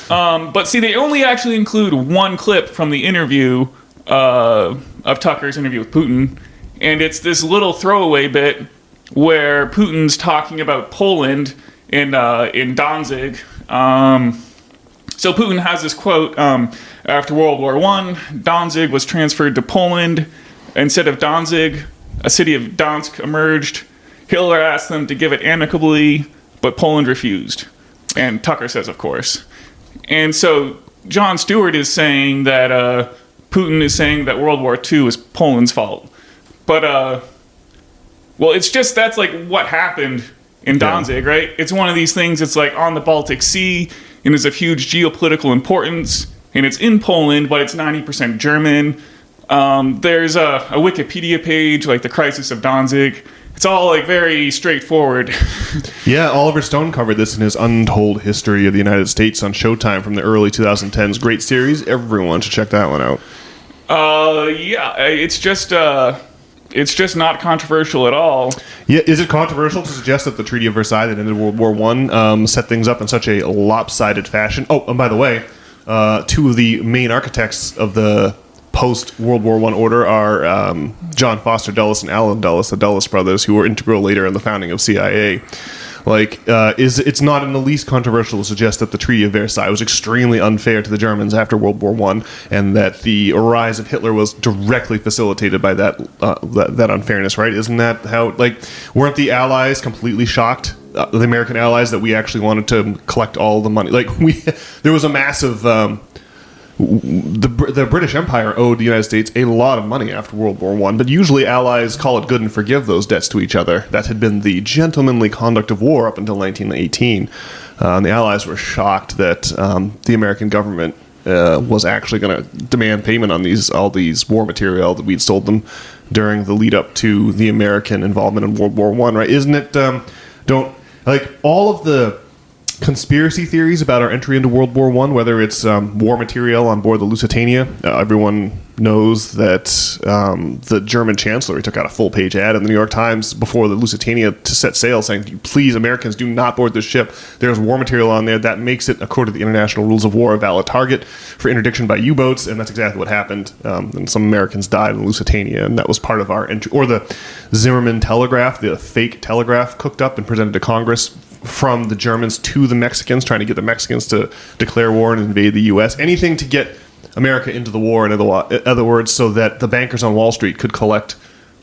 But see, they only actually include one clip from the interview of Tucker's interview with Putin, and it's this little throwaway bit where Putin's talking about Poland in Danzig. So Putin has this quote, after World War I, Danzig was transferred to Poland. Instead of Danzig, a city of Dansk emerged. Hitler asked them to give it amicably, but Poland refused. And Tucker says, of course. And so Jon Stewart is saying that Putin is saying that World War II is Poland's fault. But, it's just that's what happened in Danzig, right? It's one of these things, it's on the Baltic Sea, and is of huge geopolitical importance, and it's in Poland, but it's 90% German. There's a Wikipedia page, the Crisis of Danzig. It's all very straightforward. Yeah, Oliver Stone covered this in his Untold History of the United States on Showtime from the early 2010s. Great series. Everyone should check that one out. Yeah, it's just not controversial at all. Yeah, is it controversial to suggest that the Treaty of Versailles that ended World War I set things up in such a lopsided fashion? Oh, and by the way, two of the main architects of the post-World War I order are John Foster Dulles and Allen Dulles, the Dulles brothers, who were integral later in the founding of CIA. It's not in the least controversial to suggest that the Treaty of Versailles was extremely unfair to the Germans after World War I, and that the rise of Hitler was directly facilitated by that unfairness, right? Isn't that how, weren't the Allies completely shocked, the American Allies, that we actually wanted to collect all the money? There was a massive... The British Empire owed the United States a lot of money after World War I, but usually allies call it good and forgive those debts to each other. That had been the gentlemanly conduct of war up until 1918. And the allies were shocked that the American government was actually going to demand payment on all these war material that we'd sold them during the lead up to the American involvement in World War I. Right? Isn't it? All of the conspiracy theories about our entry into World War One, whether it's war material on board the Lusitania. Everyone knows that the German Chancellor took out a full-page ad in the New York Times before the Lusitania to set sail saying, please, Americans, do not board this ship. There's war material on there. That makes it, according to the international rules of war, a valid target for interdiction by U-boats, and that's exactly what happened. And some Americans died in the Lusitania, and that was part of our entry. Or the Zimmerman telegraph, the fake telegraph cooked up and presented to Congress from the Germans to the Mexicans, trying to get the Mexicans to declare war and invade the U.S. Anything to get America into the war, in other words, so that the bankers on Wall Street could collect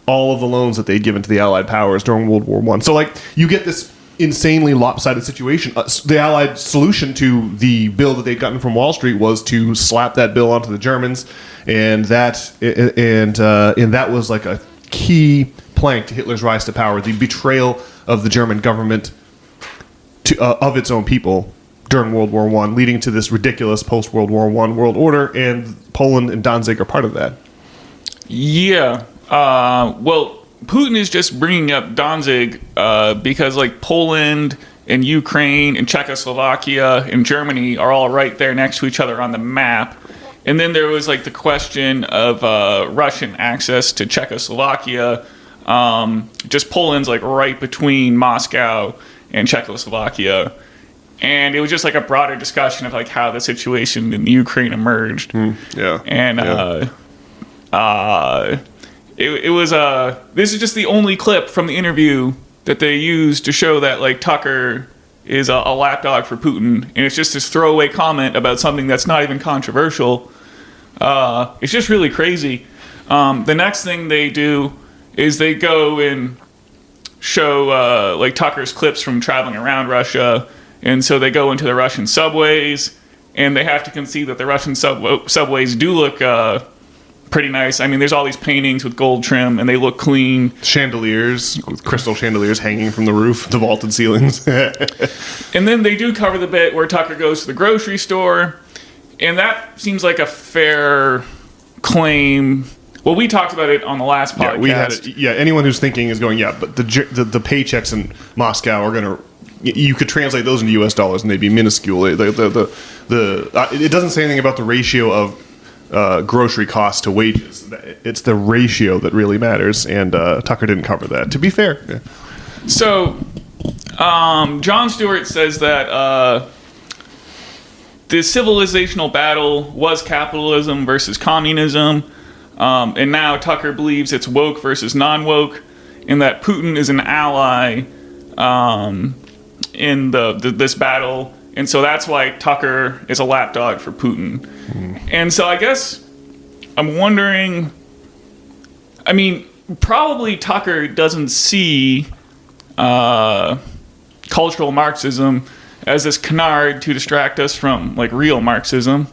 all of the loans that they'd given to the Allied powers during World War One. So, like, you get this insanely lopsided situation. The Allied solution to the bill that they'd gotten from Wall Street was to slap that bill onto the Germans, and that was like a key plank to Hitler's rise to power: the betrayal of the German government of its own people during World War One, leading to this ridiculous post-World War One world order, and Poland and Danzig are part of that. Yeah. Well, Putin is just bringing up Danzig because, like, Poland and Ukraine and Czechoslovakia and Germany are all right there next to each other on the map. And then there was, like, the question of Russian access to Czechoslovakia. Just Poland's, like, right between Moscow and Czechoslovakia. And it was just like a broader discussion of like how the situation in Ukraine emerged. Yeah. And it was this is just the only clip from the interview that they used to show that like Tucker is a lapdog for Putin, and it's just this throwaway comment about something that's not even controversial. It's just really crazy. The next thing they do is they go and show like Tucker's clips from traveling around Russia. And so they go into the Russian subways, and they have to concede that the Russian subways do look pretty nice. I mean, there's all these paintings with gold trim, and they look clean. Chandeliers, with crystal chandeliers hanging from the roof, the vaulted ceilings. And then they do cover the bit where Tucker goes to the grocery store, and that seems like a fair claim. Well, we talked about it on the last podcast. Yeah, we had it. Yeah, anyone who's thinking is going, yeah, but the paychecks in Moscow are going to. You could translate those into U.S. dollars and they'd be minuscule. It doesn't say anything about the ratio of grocery costs to wages. It's the ratio that really matters, and Tucker didn't cover that. To be fair, yeah. So Jon Stewart says that the civilizational battle was capitalism versus communism, and now Tucker believes it's woke versus non-woke, and that Putin is an ally in this battle, and so that's why Tucker is a lapdog for Putin. And so I guess I'm wondering, I mean, probably Tucker doesn't see cultural Marxism as this canard to distract us from like real Marxism.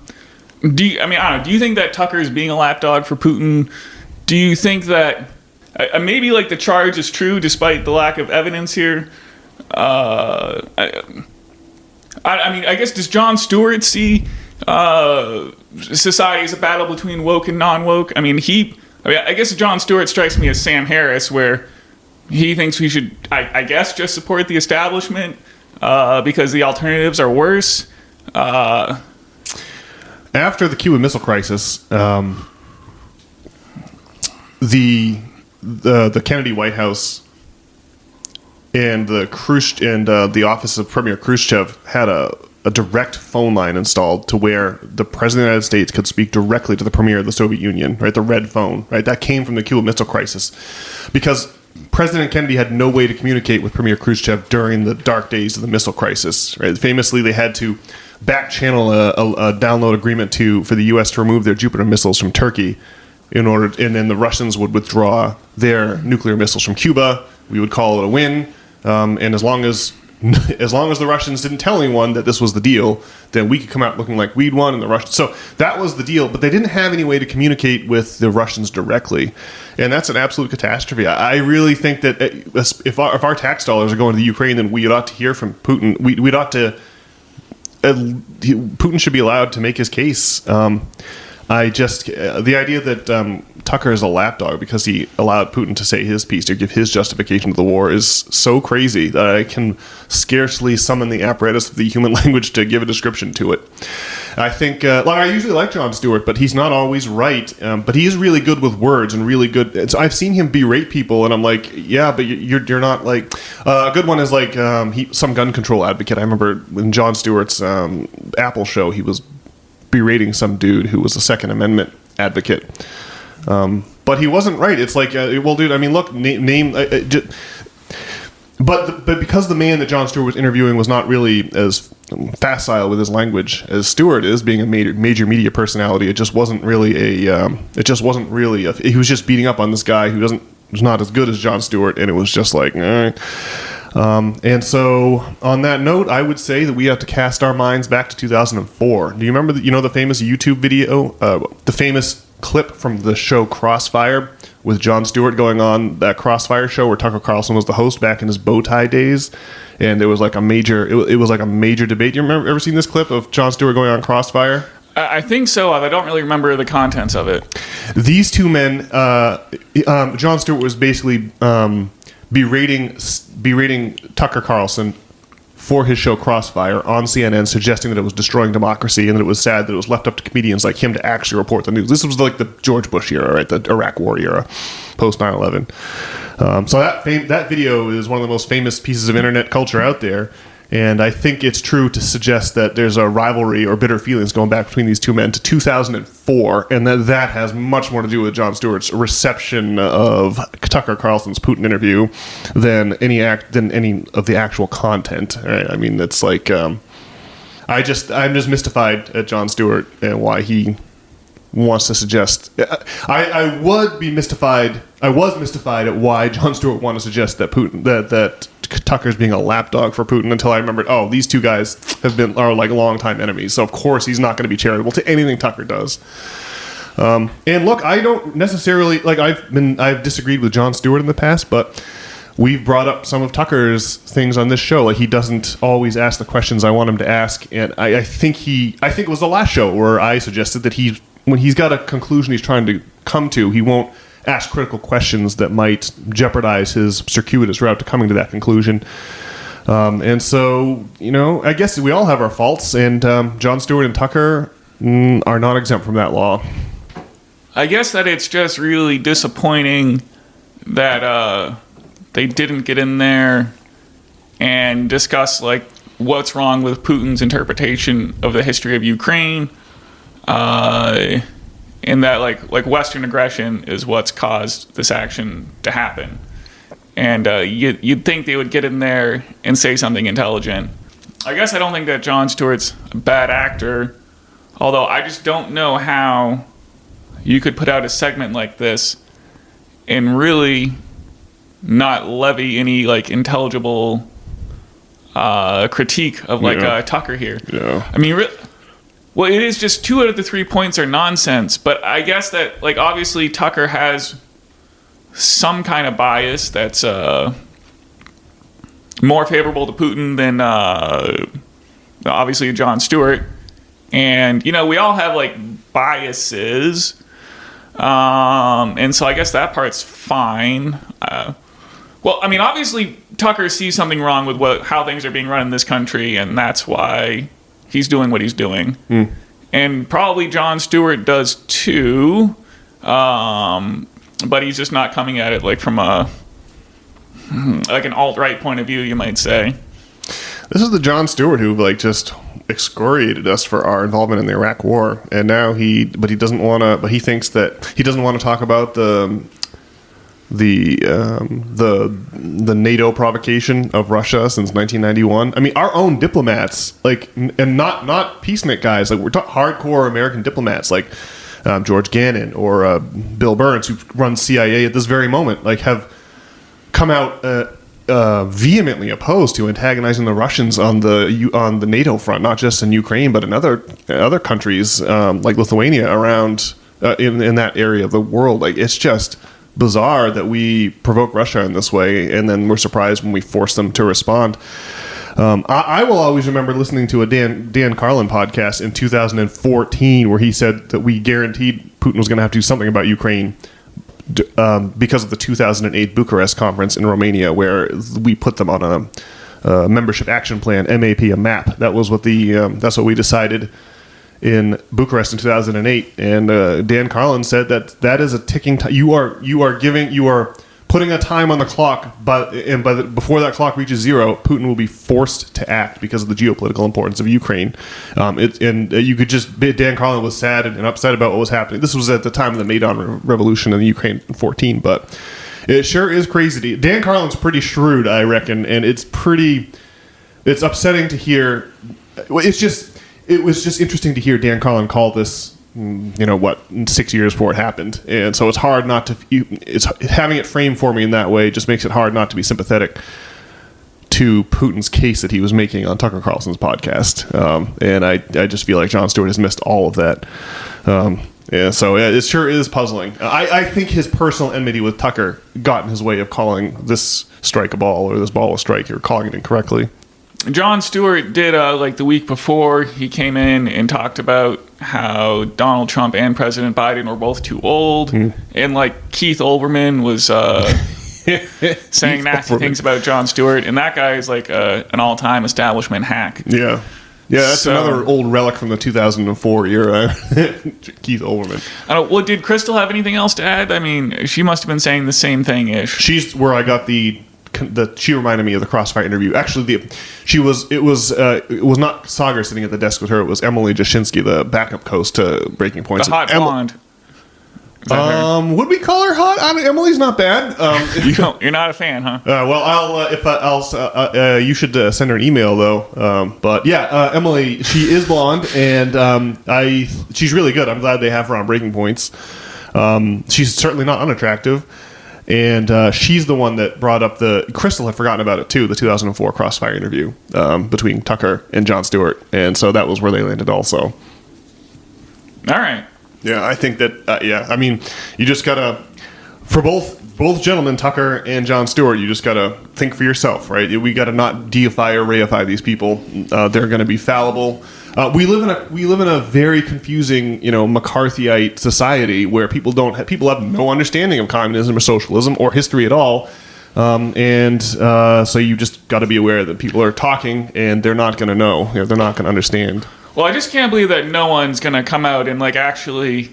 I don't know, do you think that Tucker is being a lapdog for Putin? Do you think that maybe like the charge is true despite the lack of evidence here? I mean, I guess, does Jon Stewart see society as a battle between woke and non-woke? I guess Jon Stewart strikes me as Sam Harris, where he thinks we should, I guess, just support the establishment because the alternatives are worse. After the Cuban Missile Crisis, the Kennedy White House and the office of Premier Khrushchev had a direct phone line installed to where the President of the United States could speak directly to the Premier of the Soviet Union, right? The red phone, right? That came from the Cuban Missile Crisis. Because President Kennedy had no way to communicate with Premier Khrushchev during the dark days of the missile crisis, right? Famously, they had to back-channel a download agreement for the U.S. to remove their Jupiter missiles from Turkey and then the Russians would withdraw their nuclear missiles from Cuba. We would call it a win. And as long as the Russians didn't tell anyone that this was the deal, then we could come out looking like we'd won, and the Russians. So that was the deal, but they didn't have any way to communicate with the Russians directly, and that's an absolute catastrophe. I really think that if our tax dollars are going to the Ukraine, then we ought to hear from Putin. Putin should be allowed to make his case. I just the idea that Tucker is a lapdog because he allowed Putin to say his piece to give his justification to the war is so crazy that I can scarcely summon the apparatus of the human language to give a description to it. I think, I usually like Jon Stewart, but he's not always right. But he is really good with words and really good. So I've seen him berate people, and I'm like, yeah, but you're not like. A good one is like some gun control advocate. I remember in Jon Stewart's Apple show, he was berating some dude who was a Second Amendment advocate. But he wasn't right. It's like, well, dude, I mean, look, name. But because the man that Jon Stewart was interviewing was not really as facile with his language as Stewart is, being a major media personality, it just wasn't really he was just beating up on this guy who was not as good as Jon Stewart, and it was just like, all right. And so, on that note, I would say that we have to cast our minds back to 2004. Do you remember the famous YouTube video, the famous clip from the show Crossfire with Jon Stewart going on that Crossfire show where Tucker Carlson was the host back in his bow tie days, and it was like a major debate. You ever seen this clip of Jon Stewart going on Crossfire? I think so. I don't really remember the contents of it. These two men, Jon Stewart was basically berating Tucker Carlson for his show Crossfire on CNN, suggesting that it was destroying democracy and that it was sad that it was left up to comedians like him to actually report the news. This was like the George Bush era, right? The Iraq War era, post 9/11. So that video is one of the most famous pieces of internet culture out there. And I think it's true to suggest that there's a rivalry or bitter feelings going back between these two men to 2004, and that has much more to do with Jon Stewart's reception of Tucker Carlson's Putin interview than any of the actual content. Right? I mean, it's like I'm just mystified at Jon Stewart and why he wants to suggest. I was mystified at why Jon Stewart wanted to suggest that that Tucker's being a lapdog for Putin until I remembered, these two guys are like longtime enemies. So of course he's not going to be charitable to anything Tucker does. And look, I don't necessarily I've disagreed with Jon Stewart in the past, but we've brought up some of Tucker's things on this show. Like, he doesn't always ask the questions I want him to ask, and I think it was the last show where I suggested that when he's got a conclusion he's trying to come to, he won't ask critical questions that might jeopardize his circuitous route to coming to that conclusion. And so, I guess we all have our faults, and Jon Stewart and Tucker are not exempt from that law. I guess that it's just really disappointing that they didn't get in there and discuss like what's wrong with Putin's interpretation of the history of Ukraine. And that like Western aggression is what's caused this action to happen. And you'd think they would get in there and say something intelligent. I guess I don't think that Jon Stewart's a bad actor, although I just don't know how you could put out a segment like this and really not levy any like intelligible critique of Tucker here. Yeah. I mean, well, it is just 2 out of the 3 points are nonsense, but I guess that, like, obviously Tucker has some kind of bias that's more favorable to Putin than obviously Jon Stewart. And, we all have, like, biases. And so I guess that part's fine. Well, I mean, obviously Tucker sees something wrong with how things are being run in this country, and that's why he's doing what he's doing. And probably Jon Stewart does too, but he's just not coming at it like from an alt-right point of view, you might say. This is the Jon Stewart who just excoriated us for our involvement in the Iraq War, and now he doesn't want to. But he thinks that he doesn't want to talk about the NATO provocation of Russia since 1991. I mean, our own diplomats, and not peacenik guys, we're talking hardcore American diplomats, like George Gannon or Bill Burns, who runs CIA at this very moment, have come out vehemently opposed to antagonizing the Russians on the NATO front, not just in Ukraine, but in other countries like Lithuania around in that area of the world. It's just bizarre that we provoke Russia in this way, and then we're surprised when we force them to respond. I will always remember listening to a Dan Carlin podcast in 2014 where he said that we guaranteed Putin was going to have to do something about Ukraine because of the 2008 Bucharest conference in Romania, where we put them on a membership action plan, MAP, a map. That was what that's what we decided in Bucharest in 2008. And Dan Carlin said that is a ticking time. You are putting a time on the clock, before that clock reaches zero, Putin will be forced to act because of the geopolitical importance of Ukraine. You could just, Dan Carlin was sad and upset about what was happening. This was at the time of the Maidan Revolution in the Ukraine in 2014, but it sure is crazy. Dan Carlin's pretty shrewd, I reckon, and it's upsetting to hear. It was just interesting to hear Dan Carlin call this, 6 years before it happened. And so it's hard not to, having it framed for me in that way just makes it hard not to be sympathetic to Putin's case that he was making on Tucker Carlson's podcast. And I just feel like Jon Stewart has missed all of that. It sure is puzzling. I think his personal enmity with Tucker got in his way of calling this strike a ball or this ball a strike, or calling it incorrectly. Jon Stewart did, the week before, he came in and talked about how Donald Trump and President Biden were both too old. And, Keith Olbermann was saying nasty things about Jon Stewart. And that guy is, an all-time establishment hack. Yeah. Yeah, that's another old relic from the 2004 era. Keith Olbermann. Well, did Crystal have anything else to add? I mean, she must have been saying the same thing-ish. She's where I got she reminded me of the Crossfire interview. Actually, it was not Sagar sitting at the desk with her. It was Emily Jashinsky, the backup host to Breaking Points. The hot blonde. Would we call her hot? Emily's not bad. You're not a fan, huh? You should send her an email though. But yeah, Emily, she is blonde, and she's really good. I'm glad they have her on Breaking Points. She's certainly not unattractive. And she's the one that brought up Crystal had forgotten about it too, the 2004 Crossfire interview between Tucker and Jon Stewart. And so that was where they landed also. All right. Yeah, I think that, you just got to, for both gentlemen, Tucker and Jon Stewart, you just got to think for yourself, right? We got to not deify or reify these people. They're going to be fallible. We live in a very confusing, McCarthyite society where people have no understanding of communism or socialism or history at all, so you just got to be aware that people are talking and they're not going to know, they're not going to understand. Well, I just can't believe that no one's going to come out and actually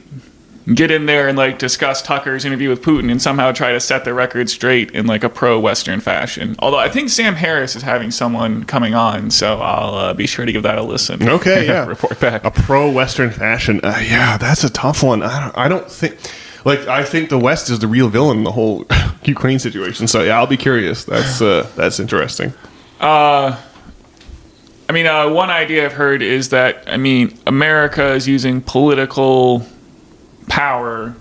get in there and discuss Tucker's interview with Putin and somehow try to set the record straight in a pro-Western fashion. Although I think Sam Harris is having someone coming on, so I'll be sure to give that a listen. Okay, yeah. Report back. A pro-Western fashion. Yeah, that's a tough one. I don't think. I think the West is the real villain in the whole Ukraine situation. So yeah, I'll be curious. That's interesting. One idea I've heard is that America is using political power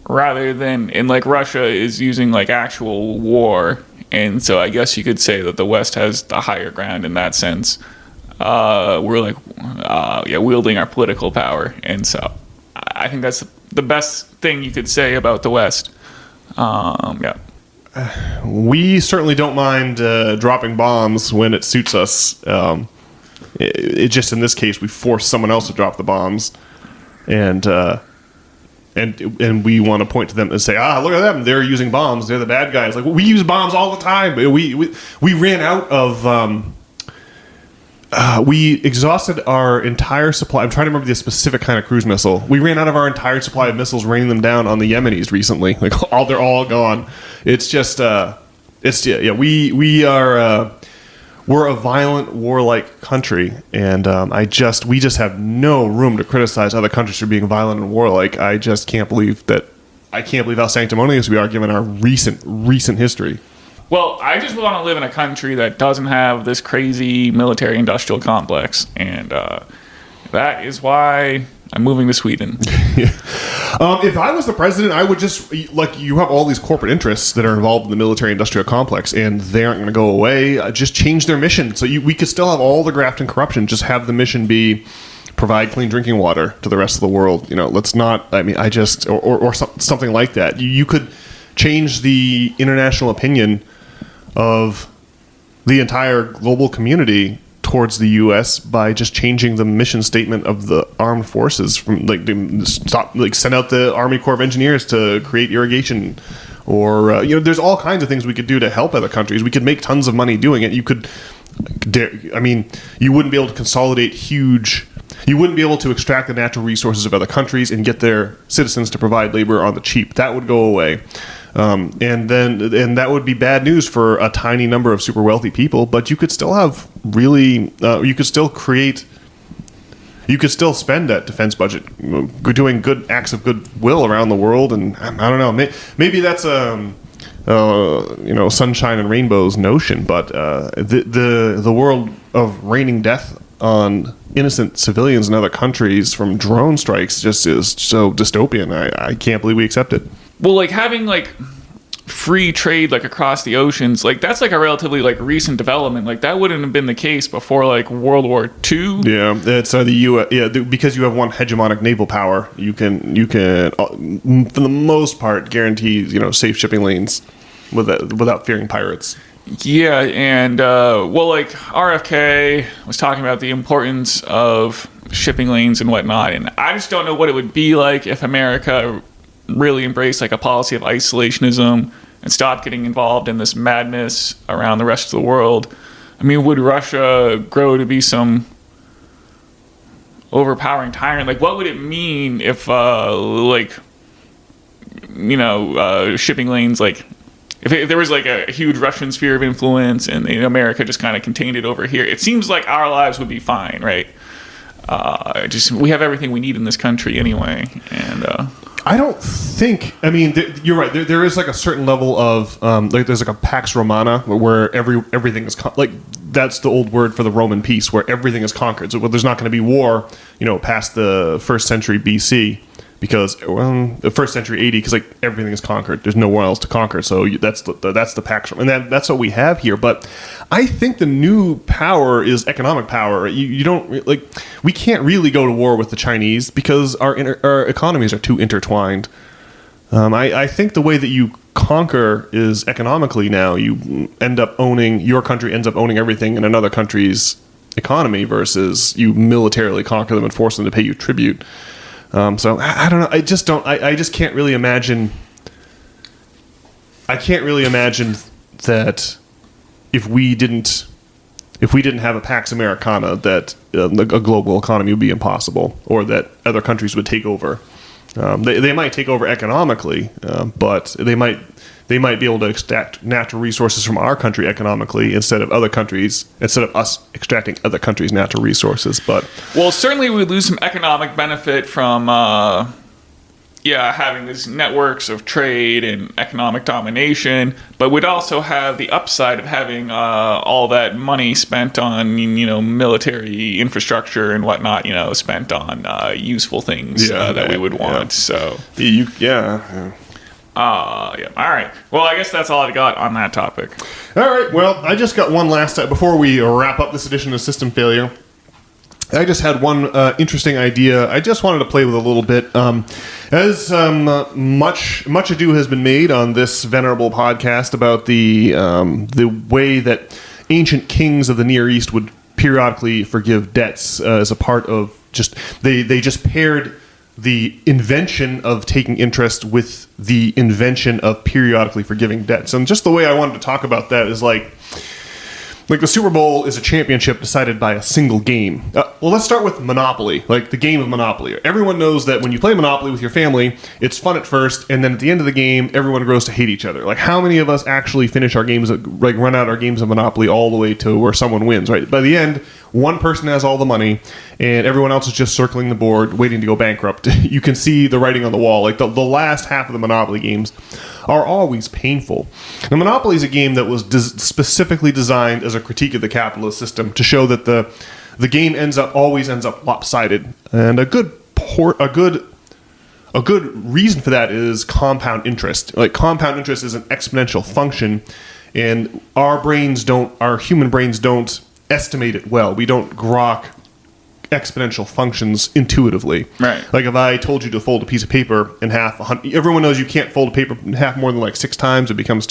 rather than, and Russia is using actual war, and so I guess you could say that the West has the higher ground in that sense. We're wielding our political power, and so I think that's the best thing you could say about the West. We certainly don't mind dropping bombs when it suits us. It just in this case we force someone else to drop the bombs, and we want to point to them and say, look at them, they're using bombs, they're the bad guys. We use bombs all the time. We ran out of we exhausted our entire supply. I'm trying to remember the specific kind of cruise missile. We ran out of our entire supply of missiles, raining them down on the Yemenis recently. They're all gone. It's just we're a violent, warlike country, and we just have no room to criticize other countries for being violent and warlike. I just can't believe how sanctimonious we are given our recent history. Well, I just want to live in a country that doesn't have this crazy military-industrial complex, and that is why I'm moving to Sweden. If I was the president, I would just, you have all these corporate interests that are involved in the military-industrial complex, and they aren't going to go away. Just change their mission. So we could still have all the graft and corruption, just have the mission be provide clean drinking water to the rest of the world. Let's not, or something like that. You could change the international opinion of the entire global community towards the U.S. by just changing the mission statement of the armed forces from send out the Army Corps of Engineers to create irrigation, or there's all kinds of things we could do to help other countries. We could make tons of money doing it. You wouldn't be able to consolidate huge. You wouldn't be able to extract the natural resources of other countries and get their citizens to provide labor on the cheap. That would go away. And that would be bad news for a tiny number of super wealthy people, but you could still have you could still spend that defense budget doing good acts of goodwill around the world. And I don't know, maybe that's sunshine and rainbows notion, but the world of raining death on innocent civilians in other countries from drone strikes just is so dystopian. I can't believe we accept it. Well, like having like free trade like across the oceans, like that's like a relatively like recent development. Like that wouldn't have been the case before like World War II. Yeah, it's the U.S. Yeah, because you have one hegemonic naval power, you can for the most part guarantee safe shipping lanes without fearing pirates. Yeah, and like RFK was talking about the importance of shipping lanes and whatnot, and I just don't know what it would be like if America really embraced like a policy of isolationism and stopped getting involved in this madness around the rest of the world. I mean, would Russia grow to be some overpowering tyrant? Like, what would it mean if shipping lanes, like if there was like a huge Russian sphere of influence and America just kind of contained it over here? It seems like our lives would be fine, right? We have everything we need in this country anyway, and I don't think. I mean, you're right. There is like a certain level of there's like a Pax Romana where everything is that's the old word for the Roman peace, where everything is conquered. So there's not going to be war, past the 1st century BC, because the 1st century AD, because like everything is conquered. There's nowhere else to conquer. So that's the Pax Romana, and that's what we have here. But I think the new power is economic power. You don't we can't really go to war with the Chinese because our economies are too intertwined. I think the way that you conquer is economically now. Your country ends up owning everything in another country's economy versus you militarily conquer them and force them to pay you tribute. So I don't know. I just don't. I just can't really imagine. I can't really imagine that if we didn't have a Pax Americana, that a global economy would be impossible, or that other countries would take over. They might take over economically, but they might be able to extract natural resources from our country economically instead of us extracting other countries' natural resources. But certainly we lose some economic benefit from having these networks of trade and economic domination, but we'd also have the upside of having all that money spent on military infrastructure and whatnot, spent on useful things that we would want. So all right. Well, I guess that's all I've got on that topic. All right. Well, I just got one last before we wrap up this edition of System Failure. I just had one interesting idea. I just wanted to play with a little bit. As much ado has been made on this venerable podcast about the way that ancient kings of the Near East would periodically forgive debts as a part of they just paired the invention of taking interest with the invention of periodically forgiving debts. And just the way I wanted to talk about that is like the Super Bowl is a championship decided by a single game. Well, let's start with Monopoly, like the game of Monopoly. Everyone knows that when you play Monopoly with your family, it's fun at first, and then at the end of the game, everyone grows to hate each other. Like, how many of us actually finish our games, run out our games of Monopoly all the way to where someone wins, right? By the end, one person has all the money, and everyone else is just circling the board, waiting to go bankrupt. You can see the writing on the wall. Like, the last half of the Monopoly games are always painful. Now, Monopoly is a game that was specifically designed as a critique of the capitalist system to show that the game always ends up lopsided. And a good reason for that is compound interest. Like, compound interest is an exponential function, and our human brains don't estimate it well. We don't grok exponential functions intuitively. Right. Like if I told you to fold a piece of paper in half, everyone knows you can't fold a paper in half more than like 6 times. It becomes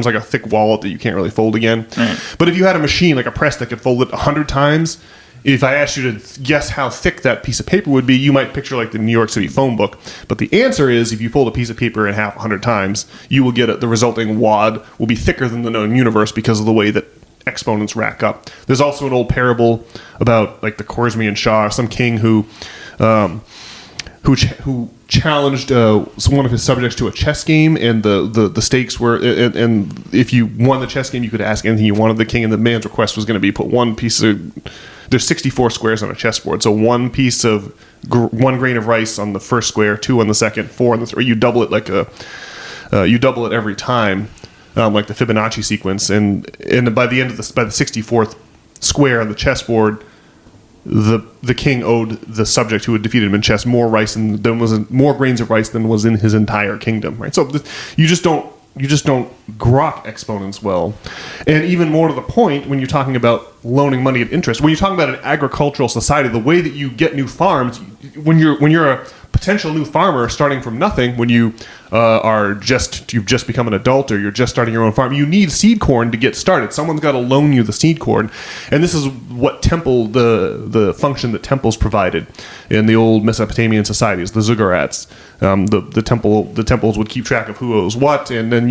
like a thick wallet that you can't really fold again. Right. But if you had a machine like a press that could fold it 100 times, if I asked you to guess how thick that piece of paper would be, you might picture like the New York City phone book. But the answer is, if you fold a piece of paper in half 100 times, you will get the resulting wad will be thicker than the known universe because of the way that exponents rack up. There's also an old parable about like the Khwarizmian Shah, some king who challenged one of his subjects to a chess game, and the stakes were, and if you won the chess game, you could ask anything you wanted the king, and the man's request was going to be put one piece of, there's 64 squares on a chessboard, so one piece of 1 grain of rice on the first square, 2 on the second, 4 on the third. You double it you double it every time, like the Fibonacci sequence, and by the end of by the 64th square on the chessboard, the king owed the subject who had defeated him in chess more more grains of rice than was in his entire kingdom. Right, so you just don't grok exponents well. And even more to the point, when you're talking about loaning money at interest, when you're talking about an agricultural society, the way that you get new farms, when you're a potential new farmer starting from nothing, when you've just become an adult or you're just starting your own farm, you need seed corn to get started. Someone's got to loan you the seed corn, and this is what the function that temples provided in the old Mesopotamian societies, the ziggurats. The temples would keep track of who owes what, and then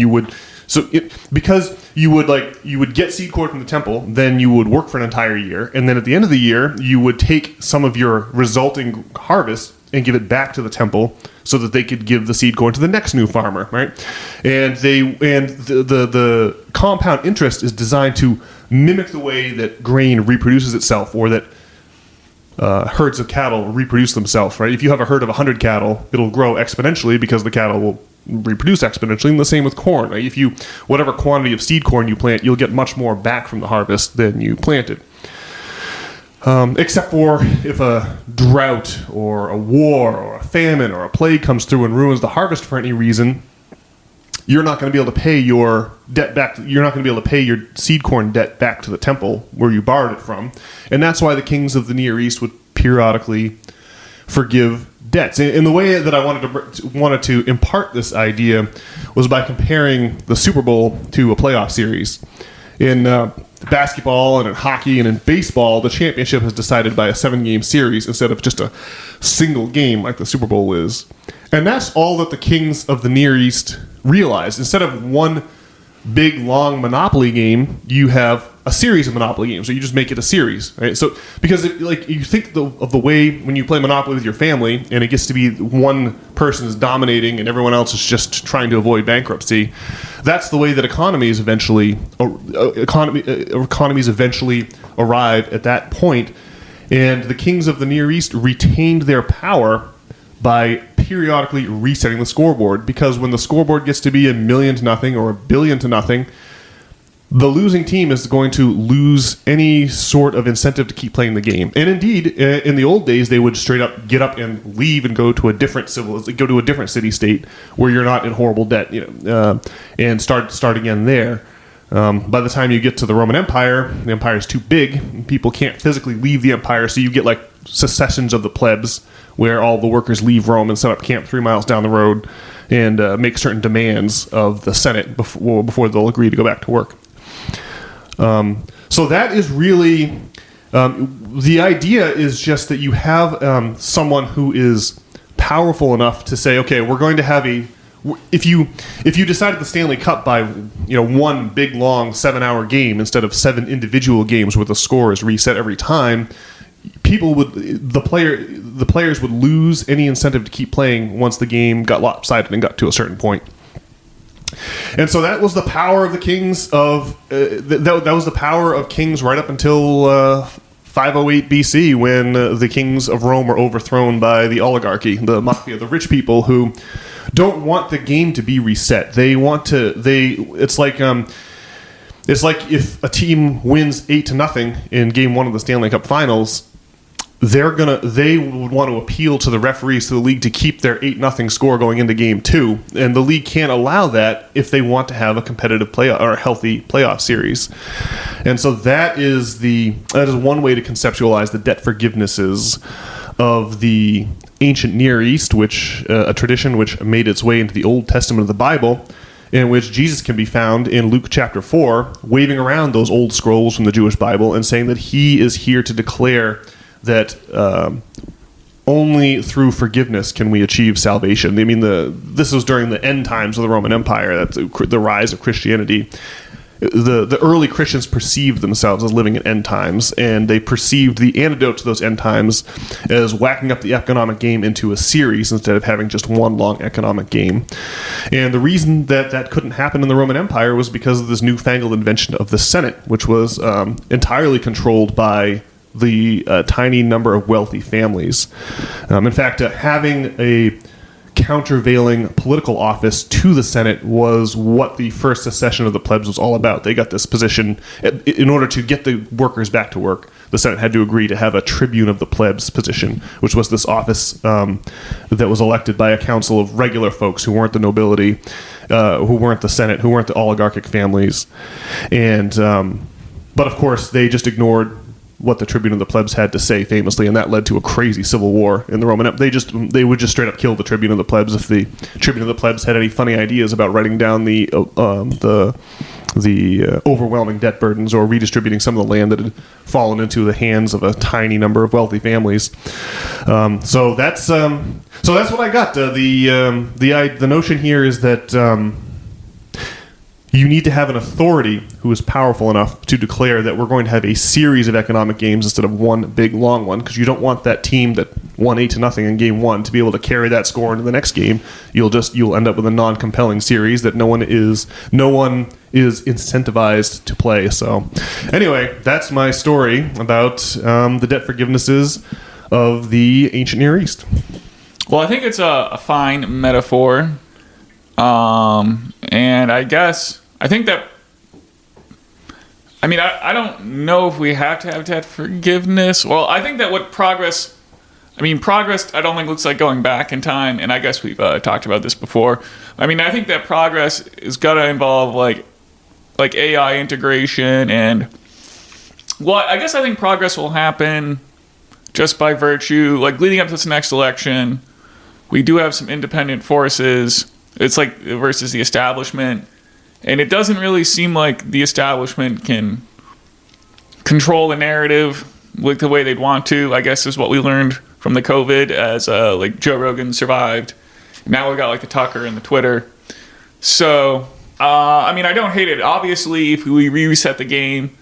because you would get seed corn from the temple, then you would work for an entire year, and then at the end of the year you would take some of your resulting harvest and give it back to the temple so that they could give the seed corn to the next new farmer, right? And the compound interest is designed to mimic the way that grain reproduces itself, or that herds of cattle reproduce themselves, right? If you have a herd of 100 cattle, it'll grow exponentially because the cattle will reproduce exponentially, and the same with corn, right? Whatever quantity of seed corn you plant, you'll get much more back from the harvest than you planted. Except for if a drought or a war or a famine or a plague comes through and ruins the harvest for any reason, you're not going to be able to pay your debt back. You're not going to be able to pay your seed corn debt back to the temple where you borrowed it from. And that's why the kings of the Near East would periodically forgive debts. And the way that I wanted to impart this idea was by comparing the Super Bowl to a playoff series. In basketball and in hockey and in baseball, the championship is decided by a 7-game series instead of just a single game like the Super Bowl is. And that's all that the kings of the Near East realized. Instead of one big, long Monopoly game, you have a series of Monopoly games. So you just make it a series, right? So because you think of the way when you play Monopoly with your family, and it gets to be one person is dominating and everyone else is just trying to avoid bankruptcy. That's the way that economies eventually arrive at that point. And the kings of the Near East retained their power by periodically resetting the scoreboard, because when the scoreboard gets to be 1,000,000 or 1,000,000,000, the losing team is going to lose any sort of incentive to keep playing the game. And indeed, in the old days, they would straight up get up and leave and go to a different city-state where you're not in horrible debt, and start again there. By the time you get to the Roman Empire, the empire is too big. People can't physically leave the empire, so you get like secessions of the plebs, where all the workers leave Rome and set up camp 3 miles down the road and make certain demands of the Senate before they'll agree to go back to work. So that is really the idea is just that you have someone who is powerful enough to say, okay, we're going to have if you decided the Stanley Cup by one big long 7-hour game instead of 7 individual games where the score is reset every time, the players would lose any incentive to keep playing once the game got lopsided and got to a certain point. And so that was the power of the kings of that was the power of kings right up until 508 BC, when the kings of Rome were overthrown by the oligarchy, the mafia, the rich people who don't want the game to be reset. They want to. It's like if a team wins 8-0 in Game 1 of the Stanley Cup Finals, they would want to appeal to the referees, to the league, to keep their 8-0 score going into game 2, and the league can't allow that if they want to have a competitive playoff or a healthy playoff series. And so that is one way to conceptualize the debt forgivenesses of the ancient Near East, which a tradition which made its way into the Old Testament of the Bible, in which Jesus can be found in Luke chapter 4 waving around those old scrolls from the Jewish Bible and saying that he is here to declare that only through forgiveness can we achieve salvation. I mean, this was during the end times of the Roman Empire, that's the rise of Christianity. The early Christians perceived themselves as living in end times, and they perceived the antidote to those end times as whacking up the economic game into a series instead of having just one long economic game. And the reason that couldn't happen in the Roman Empire was because of this newfangled invention of the Senate, which was entirely controlled by the tiny number of wealthy families. In fact, having a countervailing political office to the Senate was what the first secession of the plebs was all about. They got this position in order to get the workers back to work. The Senate had to agree to have a tribune of the plebs position, which was this office that was elected by a council of regular folks who weren't the nobility, who weren't the Senate, who weren't the oligarchic families. And but of course, they just ignored what the tribune of the plebs had to say famously, and that led to a crazy civil war in the Roman Empire. They would just straight up kill the tribune of the plebs if the tribune of the plebs had any funny ideas about writing down the overwhelming debt burdens or redistributing some of the land that had fallen into the hands of a tiny number of wealthy families. So that's what I got. The notion here is that you need to have an authority who is powerful enough to declare that we're going to have a series of economic games instead of one big long one, because you don't want that team that won 8-0 in game 1 to be able to carry that score into the next game. You'll end up with a non-compelling series that no one is incentivized to play. So anyway, that's my story about the debt forgivenesses of the ancient Near East. Well, I think it's a fine metaphor. And I think that, I don't know if we have to have debt forgiveness. Well, I think that progress I don't think looks like going back in time. And I guess we've talked about this before. I think that progress is going to involve like AI integration and, well, I guess I think progress will happen just by virtue, like leading up to this next election, we do have some independent forces. It's like versus the establishment. And it doesn't really seem like the establishment can control the narrative like the way they'd want to, I guess is what we learned from the COVID as like Joe Rogan survived. Now we got like the Tucker and the Twitter. So, I don't hate it. Obviously, if we reset the game,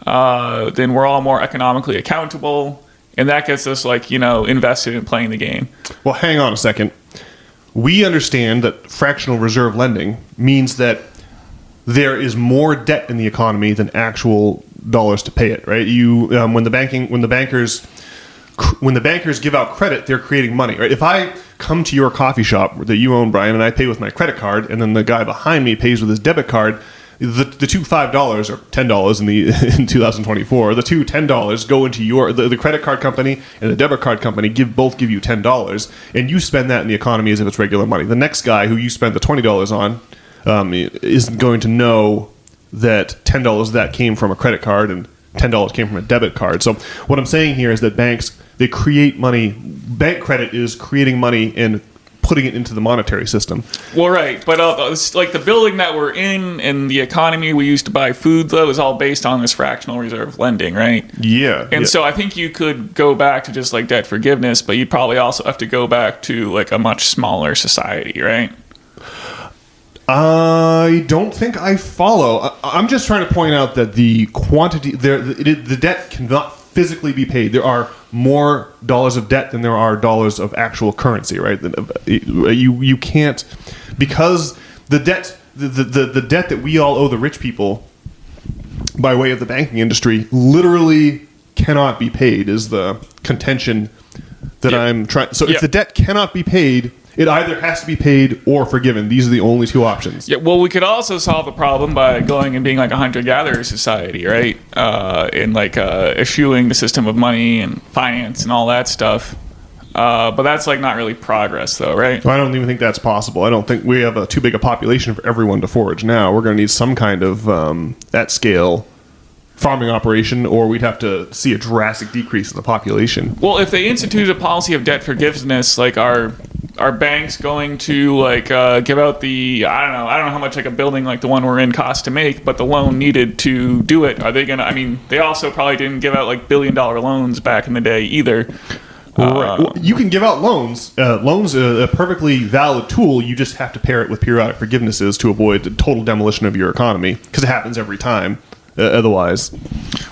then we're all more economically accountable. And that gets us invested in playing the game. Well, hang on a second. We understand that fractional reserve lending means that there is more debt in the economy than actual dollars to pay it, right? When the bankers give out credit, they're creating money, right? If I come to your coffee shop that you own, Brian, and I pay with my credit card, and then the guy behind me pays with his debit card, the two $5 or $10 in 2024, the two $10 go into the credit card company and the debit card company both give you $10, and you spend that in the economy as if it's regular money. The next guy who you spent the $20 on isn't going to know that $10 of that came from a credit card and $10 came from a debit card. So what I'm saying here is that banks, they create money. Bank credit is creating money and putting it into the monetary system. Well, right. But it's like the building that we're in and the economy we used to buy food, though, is all based on this fractional reserve lending, right? Yeah. And so I think you could go back to just like debt forgiveness, but you'd probably also have to go back to like a much smaller society, right? I don't think I follow. I'm just trying to point out that the quantity, the debt cannot physically be paid. There are more dollars of debt than there are dollars of actual currency, right? You can't, because the debt that we all owe the rich people by way of the banking industry literally cannot be paid is the contention that I'm trying. So if the debt cannot be paid, It either has to be paid or forgiven. These are the only two options. Yeah, well, we could also solve the problem by going and being like a hunter-gatherer society, right? And like eschewing the system of money and finance and all that stuff. But that's like not really progress, though, right? I don't even think that's possible. I don't think we have too big a population for everyone to forage now. We're going to need some kind of at scale farming operation, or we'd have to see a drastic decrease in the population. Well, if they instituted a policy of debt forgiveness, like are banks going to like give out the I don't know how much like a building like the one we're in costs to make, but the loan needed to do it? Are they gonna? I mean, they also probably didn't give out like $1 billion loans back in the day either. Right. Well, you can give out loans. Loans are a perfectly valid tool. You just have to pair it with periodic forgivenesses to avoid the total demolition of your economy, because it happens every time. Otherwise,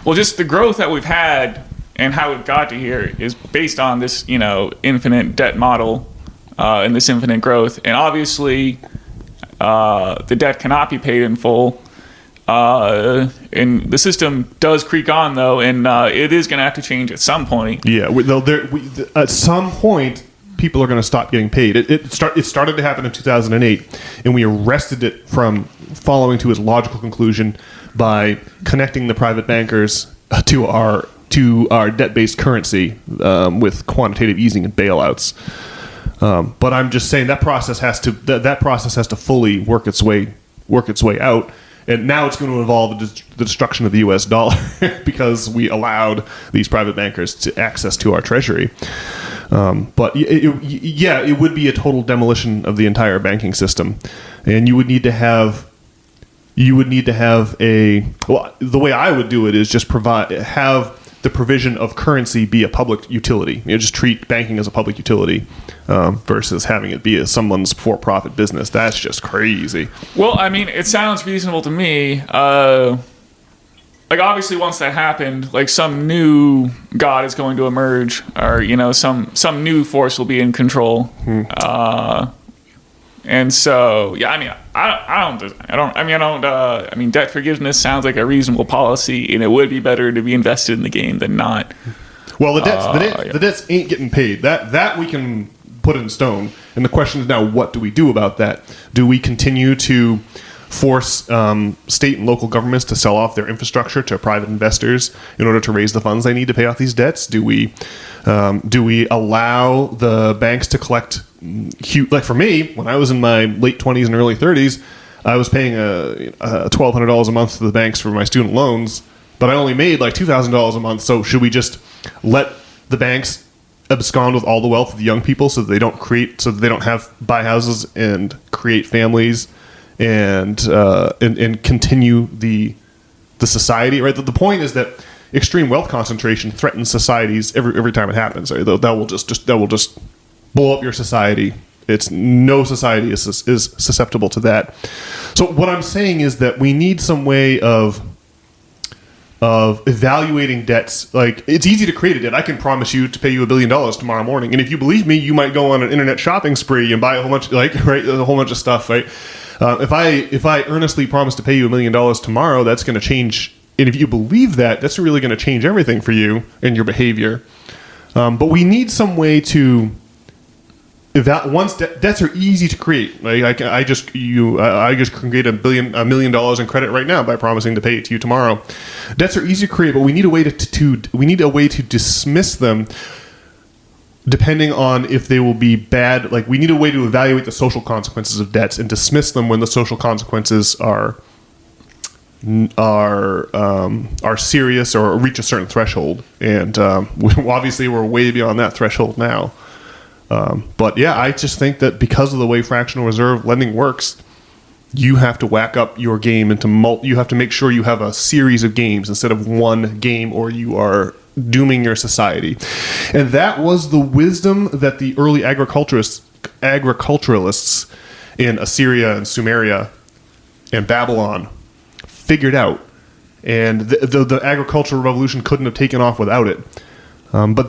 well, just the growth that we've had and how it got to here is based on this, infinite debt model and this infinite growth. And obviously, the debt cannot be paid in full. And the system does creak on, though, and it is going to have to change at some point. Yeah, at some point, people are going to stop getting paid. It started to happen in 2008, and we arrested it from following to its logical conclusion by connecting the private bankers to our debt-based currency with quantitative easing and bailouts. But I'm just saying that process has to fully work its way out. And now it's going to involve the destruction of the U.S. dollar because we allowed these private bankers to access to our treasury. But it would be a total demolition of the entire banking system, and you would need to have the way I would do it is just have the provision of currency be a public utility. Just treat banking as a public utility versus having it be someone's for-profit business. That's just crazy. Well, I mean, it sounds reasonable to me. Like, obviously, once that happened, like, some new god is going to emerge, or some new force will be in control. And so, yeah, I mean, debt forgiveness sounds like a reasonable policy, and it would be better to be invested in the game than not. Well, the debts ain't getting paid. That we can put in stone. And the question is now, what do we do about that? Do we continue to force state and local governments to sell off their infrastructure to private investors in order to raise the funds they need to pay off these debts? Do we allow the banks to collect like for me, when I was in my late 20s and early 30s, I was paying $1,200 a month to the banks for my student loans, but I only made like $2,000 a month. So should we just let the banks abscond with all the wealth of the young people so that they don't have buy houses and create families and continue the society, right? The point is that extreme wealth concentration threatens societies every time it happens. Right? That will just blow up your society. No society is susceptible to that. So what I'm saying is that we need some way of evaluating debts. Like, it's easy to create a debt. I can promise you to pay you $1 billion tomorrow morning, and if you believe me, you might go on an internet shopping spree and buy a whole bunch of stuff, right? If I earnestly promise to pay you $1 million tomorrow, that's going to change. And if you believe that, that's really going to change everything for you and your behavior. But we need some way to debts are easy to create. Like I just create $1 million in credit right now by promising to pay it to you tomorrow. Debts are easy to create, but we need a way to dismiss them depending on if they will be bad. Like, we need a way to evaluate the social consequences of debts and dismiss them when the social consequences are serious or reach a certain threshold. And obviously we're way beyond that threshold now. But yeah, I just think that because of the way fractional reserve lending works, you have to whack up your game you have to make sure you have a series of games instead of one game, or you are dooming your society. And that was the wisdom that the early agriculturalists in Assyria and Sumeria and Babylon figured out. And the agricultural revolution couldn't have taken off without it. But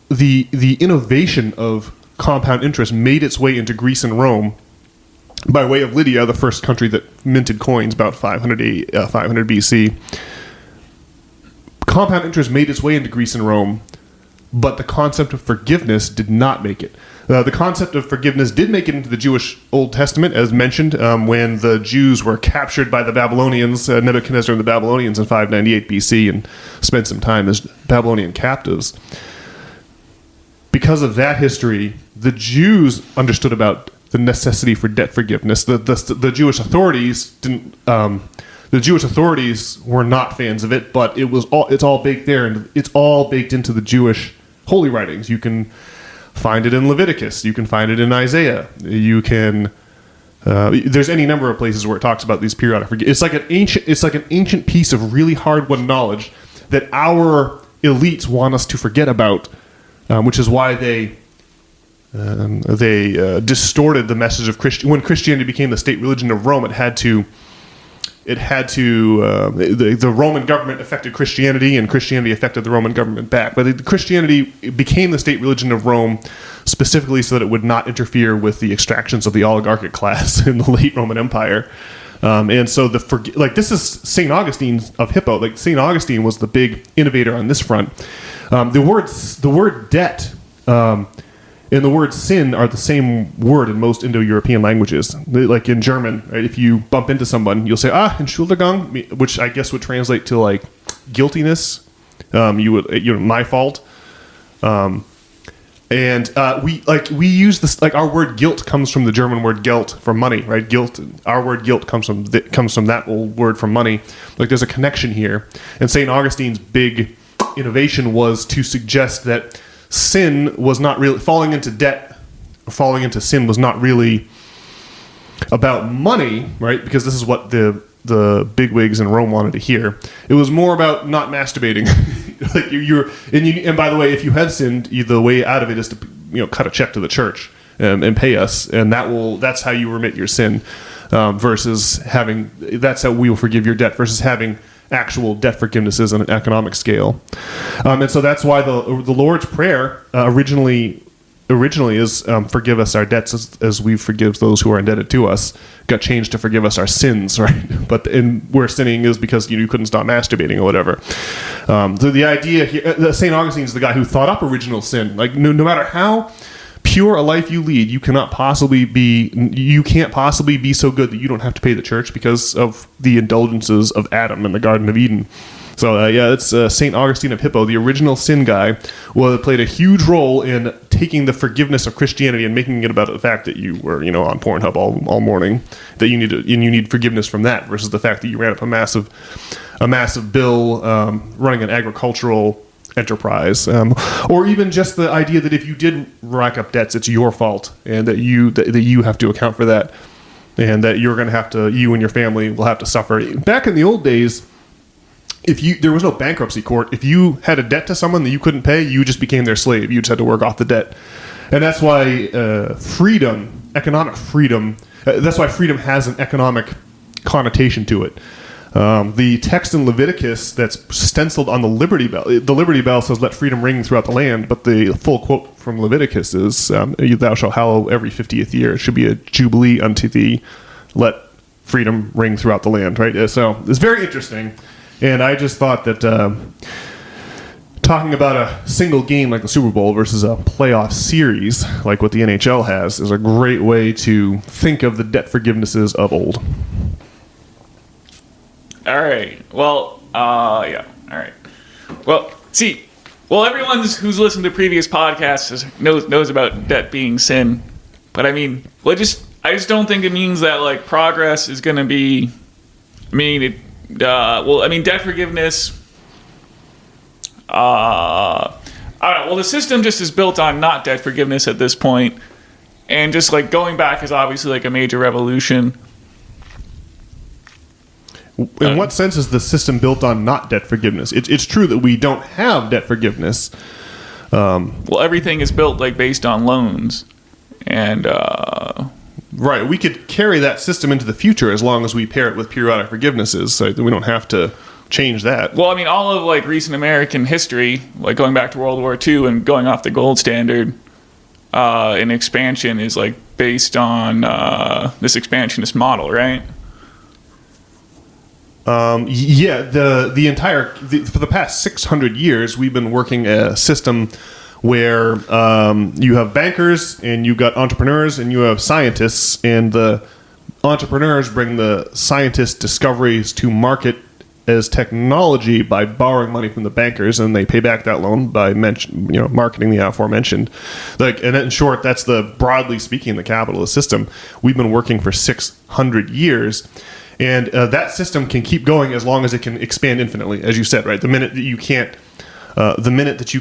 the innovation of compound interest made its way into Greece and Rome by way of Lydia, the first country that minted coins about 500 BC. Compound interest made its way into Greece and Rome but the concept of forgiveness did not make it. The concept of forgiveness did make it into the Jewish Old Testament, as mentioned, when the Jews were captured by the Babylonians, Nebuchadnezzar and the Babylonians in 598 BC, and spent some time as Babylonian captives. Because of that history, the Jews understood about the necessity for debt forgiveness. The Jewish authorities didn't. The Jewish authorities were not fans of it, but it's all baked there, and it's all baked into the Jewish holy writings. You can find it in Leviticus. You can find it in Isaiah. You can. There's any number of places where it talks about these periodic forgiveness. It's like an ancient piece of really hard-won knowledge that our elites want us to forget about, which is why they distorted the message of Christianity. When Christianity became the state religion of Rome, the Roman government affected Christianity, and Christianity affected the Roman government back. But Christianity became the state religion of Rome specifically so that it would not interfere with the extractions of the oligarchic class in the late Roman Empire. And so this is St. Augustine of Hippo. Like, St. Augustine was the big innovator on this front. The word debt and the word sin are the same word in most Indo-European languages. Like in German, right? If you bump into someone, you'll say Entschuldigung, which I guess would translate to like guiltiness. My fault. We use this, like, our word guilt comes from the German word Geld for money, right? Guilt. Our word guilt comes from that old word for money. Like, there's a connection here. And St. Augustine's big innovation was to suggest that sin was not really falling into debt. Falling into sin was not really about money, right? Because this is what the bigwigs in Rome wanted to hear. It was more about not masturbating. Like and by the way, if you have sinned, the way out of it is to cut a check to the church and pay us, and that's how you remit your sin. That's how we will forgive your debt, versus having actual debt forgivenesses on an economic scale. And so that's why the Lord's Prayer originally is forgive us our debts as we forgive those who are indebted to us. Got changed to forgive us our sins, right? But where sinning is because you couldn't stop masturbating or whatever. The idea here, St. Augustine's the guy who thought up original sin. Like, no matter how pure a life you lead, you can't possibly be so good that you don't have to pay the church because of the indulgences of Adam in the Garden of Eden. So it's St. Augustine of Hippo, the original sin guy, played a huge role in taking the forgiveness of Christianity and making it about the fact that you were on Pornhub all morning, that you need forgiveness from that, versus the fact that you ran up a massive bill running an agricultural enterprise, or even just the idea that if you did rack up debts, it's your fault, and that you have to account for that, and that you and your family will have to suffer. Back in the old days, there was no bankruptcy court. If you had a debt to someone that you couldn't pay, you just became their slave. You just had to work off the debt. And that's why economic freedom, that's why freedom has an economic connotation to it. The text in Leviticus that's stenciled on the Liberty Bell says, "Let freedom ring throughout the land," but the full quote from Leviticus is, "Thou shalt hallow every 50th year. It should be a jubilee unto thee. Let freedom ring throughout the land," right? So it's very interesting. And I just thought that talking about a single game like the Super Bowl versus a playoff series like what the NHL has is a great way to think of the debt forgivenesses of old. All right. Well, yeah. All right. Well, everyone who's listened to previous podcasts knows about debt being sin, but I mean, I just don't think it means that like progress is going to be. Debt forgiveness. I don't know. Well, the system just is built on not debt forgiveness at this point, and just like going back is obviously like a major revolution. In what sense is the system built on not debt forgiveness? It's true that we don't have debt forgiveness. Well, everything is built like based on loans, and right. We could carry that system into the future as long as we pair it with periodic forgivenesses, so that we don't have to change that. Well, I mean, all of like recent American history, like going back to World War II and going off the gold standard, an expansion is like based on this expansionist model, right? Yeah, for the past 600 years, we've been working a system where you have bankers and you got entrepreneurs and you have scientists, and the entrepreneurs bring the scientists' discoveries to market as technology by borrowing money from the bankers, and they pay back that loan by marketing the aforementioned. And in short, that's broadly speaking, the capitalist system. We've been working for 600 years. And that system can keep going as long as it can expand infinitely, as you said, right? The minute that you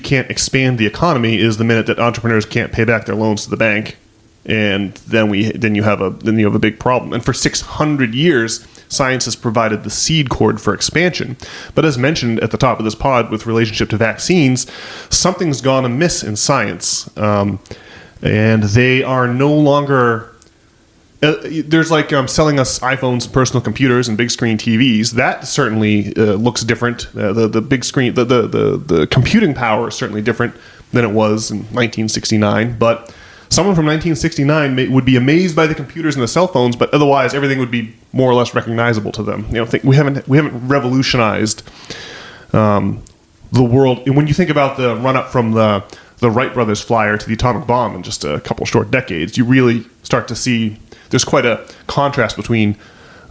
can't expand the economy is the minute that entrepreneurs can't pay back their loans to the bank, and then you have a big problem. And for 600 years, science has provided the seed cord for expansion. But as mentioned at the top of this pod, with relationship to vaccines, something's gone amiss in science, and they are no longer. There's selling us iPhones and personal computers and big screen TVs. That certainly looks different. The big screen, the computing power is certainly different than it was in 1969. But someone from 1969 would be amazed by the computers and the cell phones, but otherwise everything would be more or less recognizable to them. We haven't revolutionized the world. And when you think about the run up from the Wright brothers flyer to the atomic bomb in just a couple short decades, you really start to see. There's quite a contrast between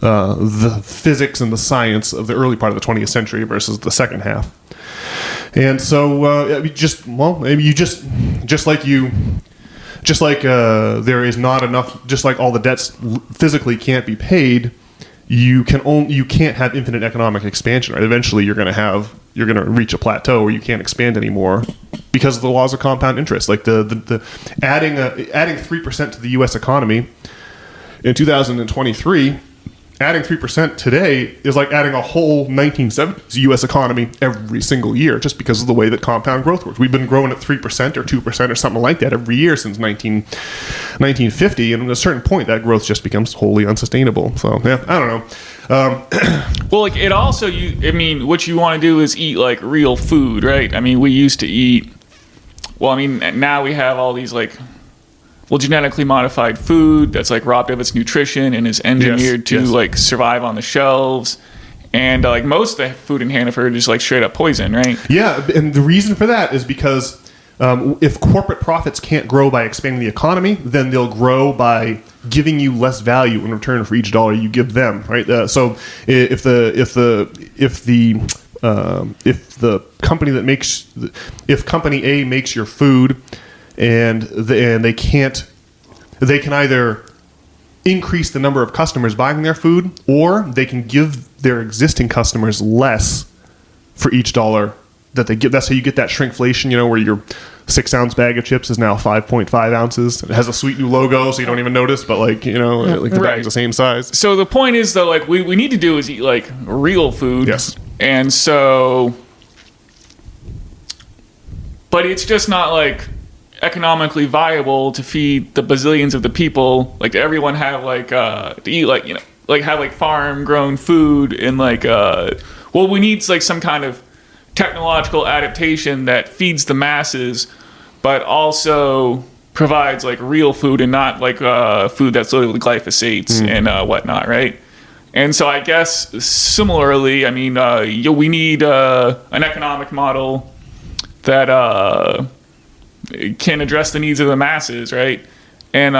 the physics and the science of the early part of the 20th century versus the second half. And so, there is not enough. Just like all the debts physically can't be paid, you can't have infinite economic expansion. Right? Eventually, you're going to reach a plateau where you can't expand anymore because of the laws of compound interest. Like the adding 3% to the U.S. economy. In 2023, adding 3% today is like adding a whole 1970s U.S. economy every single year, just because of the way that compound growth works. We've been growing at 3% or 2% or something like that every year since 1950, and at a certain point, that growth just becomes wholly unsustainable. So, yeah, I don't know. Well, it also, what you want to do is eat like real food, right? I mean, we used to eat. Well, now we have all these genetically modified food that's robbed of its nutrition and is engineered to survive on the shelves. And most of the food in Hannaford is straight up poison, right? Yeah, and the reason for that is because if corporate profits can't grow by expanding the economy, then they'll grow by giving you less value in return for each dollar you give them, right? So if company A makes your food and they can either increase the number of customers buying their food, or they can give their existing customers less for each dollar that they give. That's how you get that shrinkflation, where your 6-ounce bag of chips is now 5.5 ounces. It has a sweet new logo, so you don't even notice, but the bag's the same size. So the point is, though, we need to do is eat real food. Yes. And so, but it's just not economically viable to feed the bazillions of the people, to everyone have to eat have farm grown food and we need some kind of technological adaptation that feeds the masses but also provides real food and not food that's loaded with glyphosates and whatnot, right? And so I guess similarly, we need an economic model that can address the needs of the masses, right? And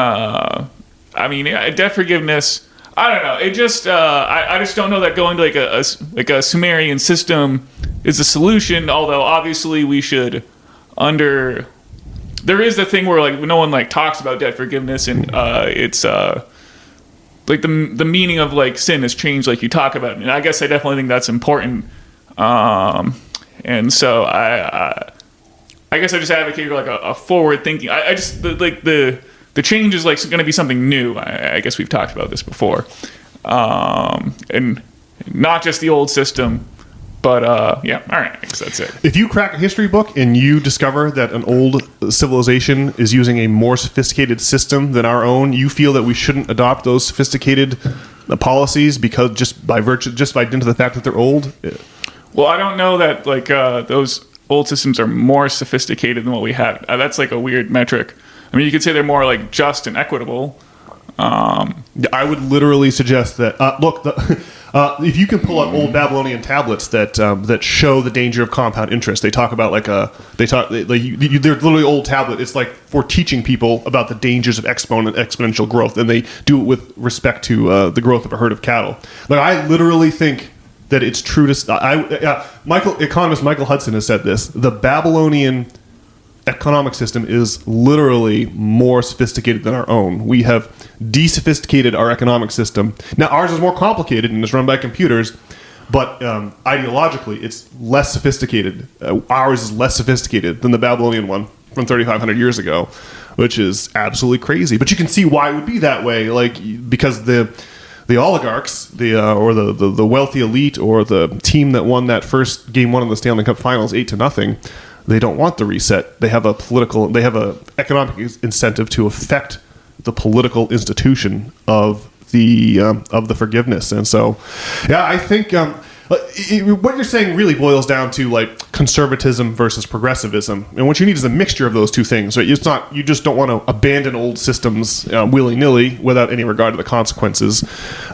debt forgiveness, I don't know. It just I just don't know that going to a Sumerian system is the solution. Although obviously we should there is the thing where no one talks about debt forgiveness, and it's the meaning of sin has changed, you talk about, and I guess I definitely think that's important. And so I guess I just advocate a forward thinking. I just the change is going to be something new. I guess we've talked about this before, and not just the old system, but yeah. All right, I guess that's it. If you crack a history book and you discover that an old civilization is using a more sophisticated system than our own, you feel that we shouldn't adopt those sophisticated policies because just by dint of the fact that they're old. Well, I don't know that those old systems are more sophisticated than what we have. That's a weird metric. You could say they're more just and equitable. I would literally suggest that. Look, If you can pull up old Babylonian tablets that show the danger of compound interest, they talk about they're literally old tablet. It's like for teaching people about the dangers of exponential growth, and they do it with respect to the growth of a herd of cattle. Like I literally think that it's true to economist Michael Hudson has said this. The Babylonian economic system is literally more sophisticated than our own. We have de-sophisticated our economic system. Now ours is more complicated and is run by computers, but ideologically it's less sophisticated. Ours is less sophisticated than the Babylonian one from 3,500 years ago, which is absolutely crazy. But you can see why it would be that way, because the oligarchs, or the wealthy elite, or the team that won that first game one of the Stanley Cup Finals 8-0, they don't want the reset. They have a economic incentive to affect the political institution of the forgiveness. And so, yeah, I think what you're saying really boils down to like conservatism versus progressivism, and what you need is a mixture of those two things. Right? It's not, you just don't want to abandon old systems willy-nilly without any regard to the consequences,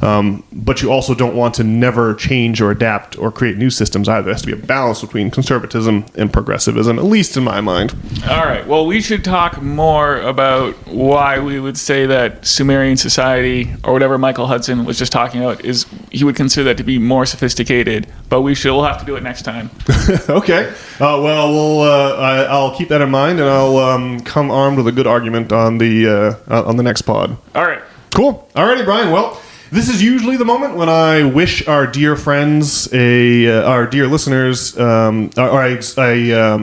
but you also don't want to never change or adapt or create new systems either. There has to be a balance between conservatism and progressivism, at least in my mind. All right. Well, we should talk more about why we would say that Sumerian society, or whatever Michael Hudson was just talking about, is he would consider that to be more sophisticated. But we'll have to do it next time. Okay. I'll keep that in mind, and I'll come armed with a good argument on the next pod. All right. Cool. Alrighty, Brian. Well, this is usually the moment when I wish our dear friends, our dear listeners, I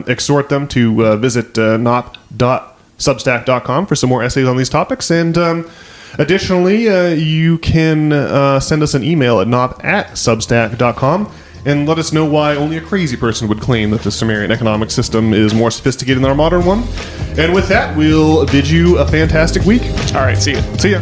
exhort them to visit nop.substack.com for some more essays on these topics. And additionally, you can send us an email at nop@substack.com and let us know why only a crazy person would claim that the Sumerian economic system is more sophisticated than our modern one. And with that, we'll bid you a fantastic week. All right. See you. See ya.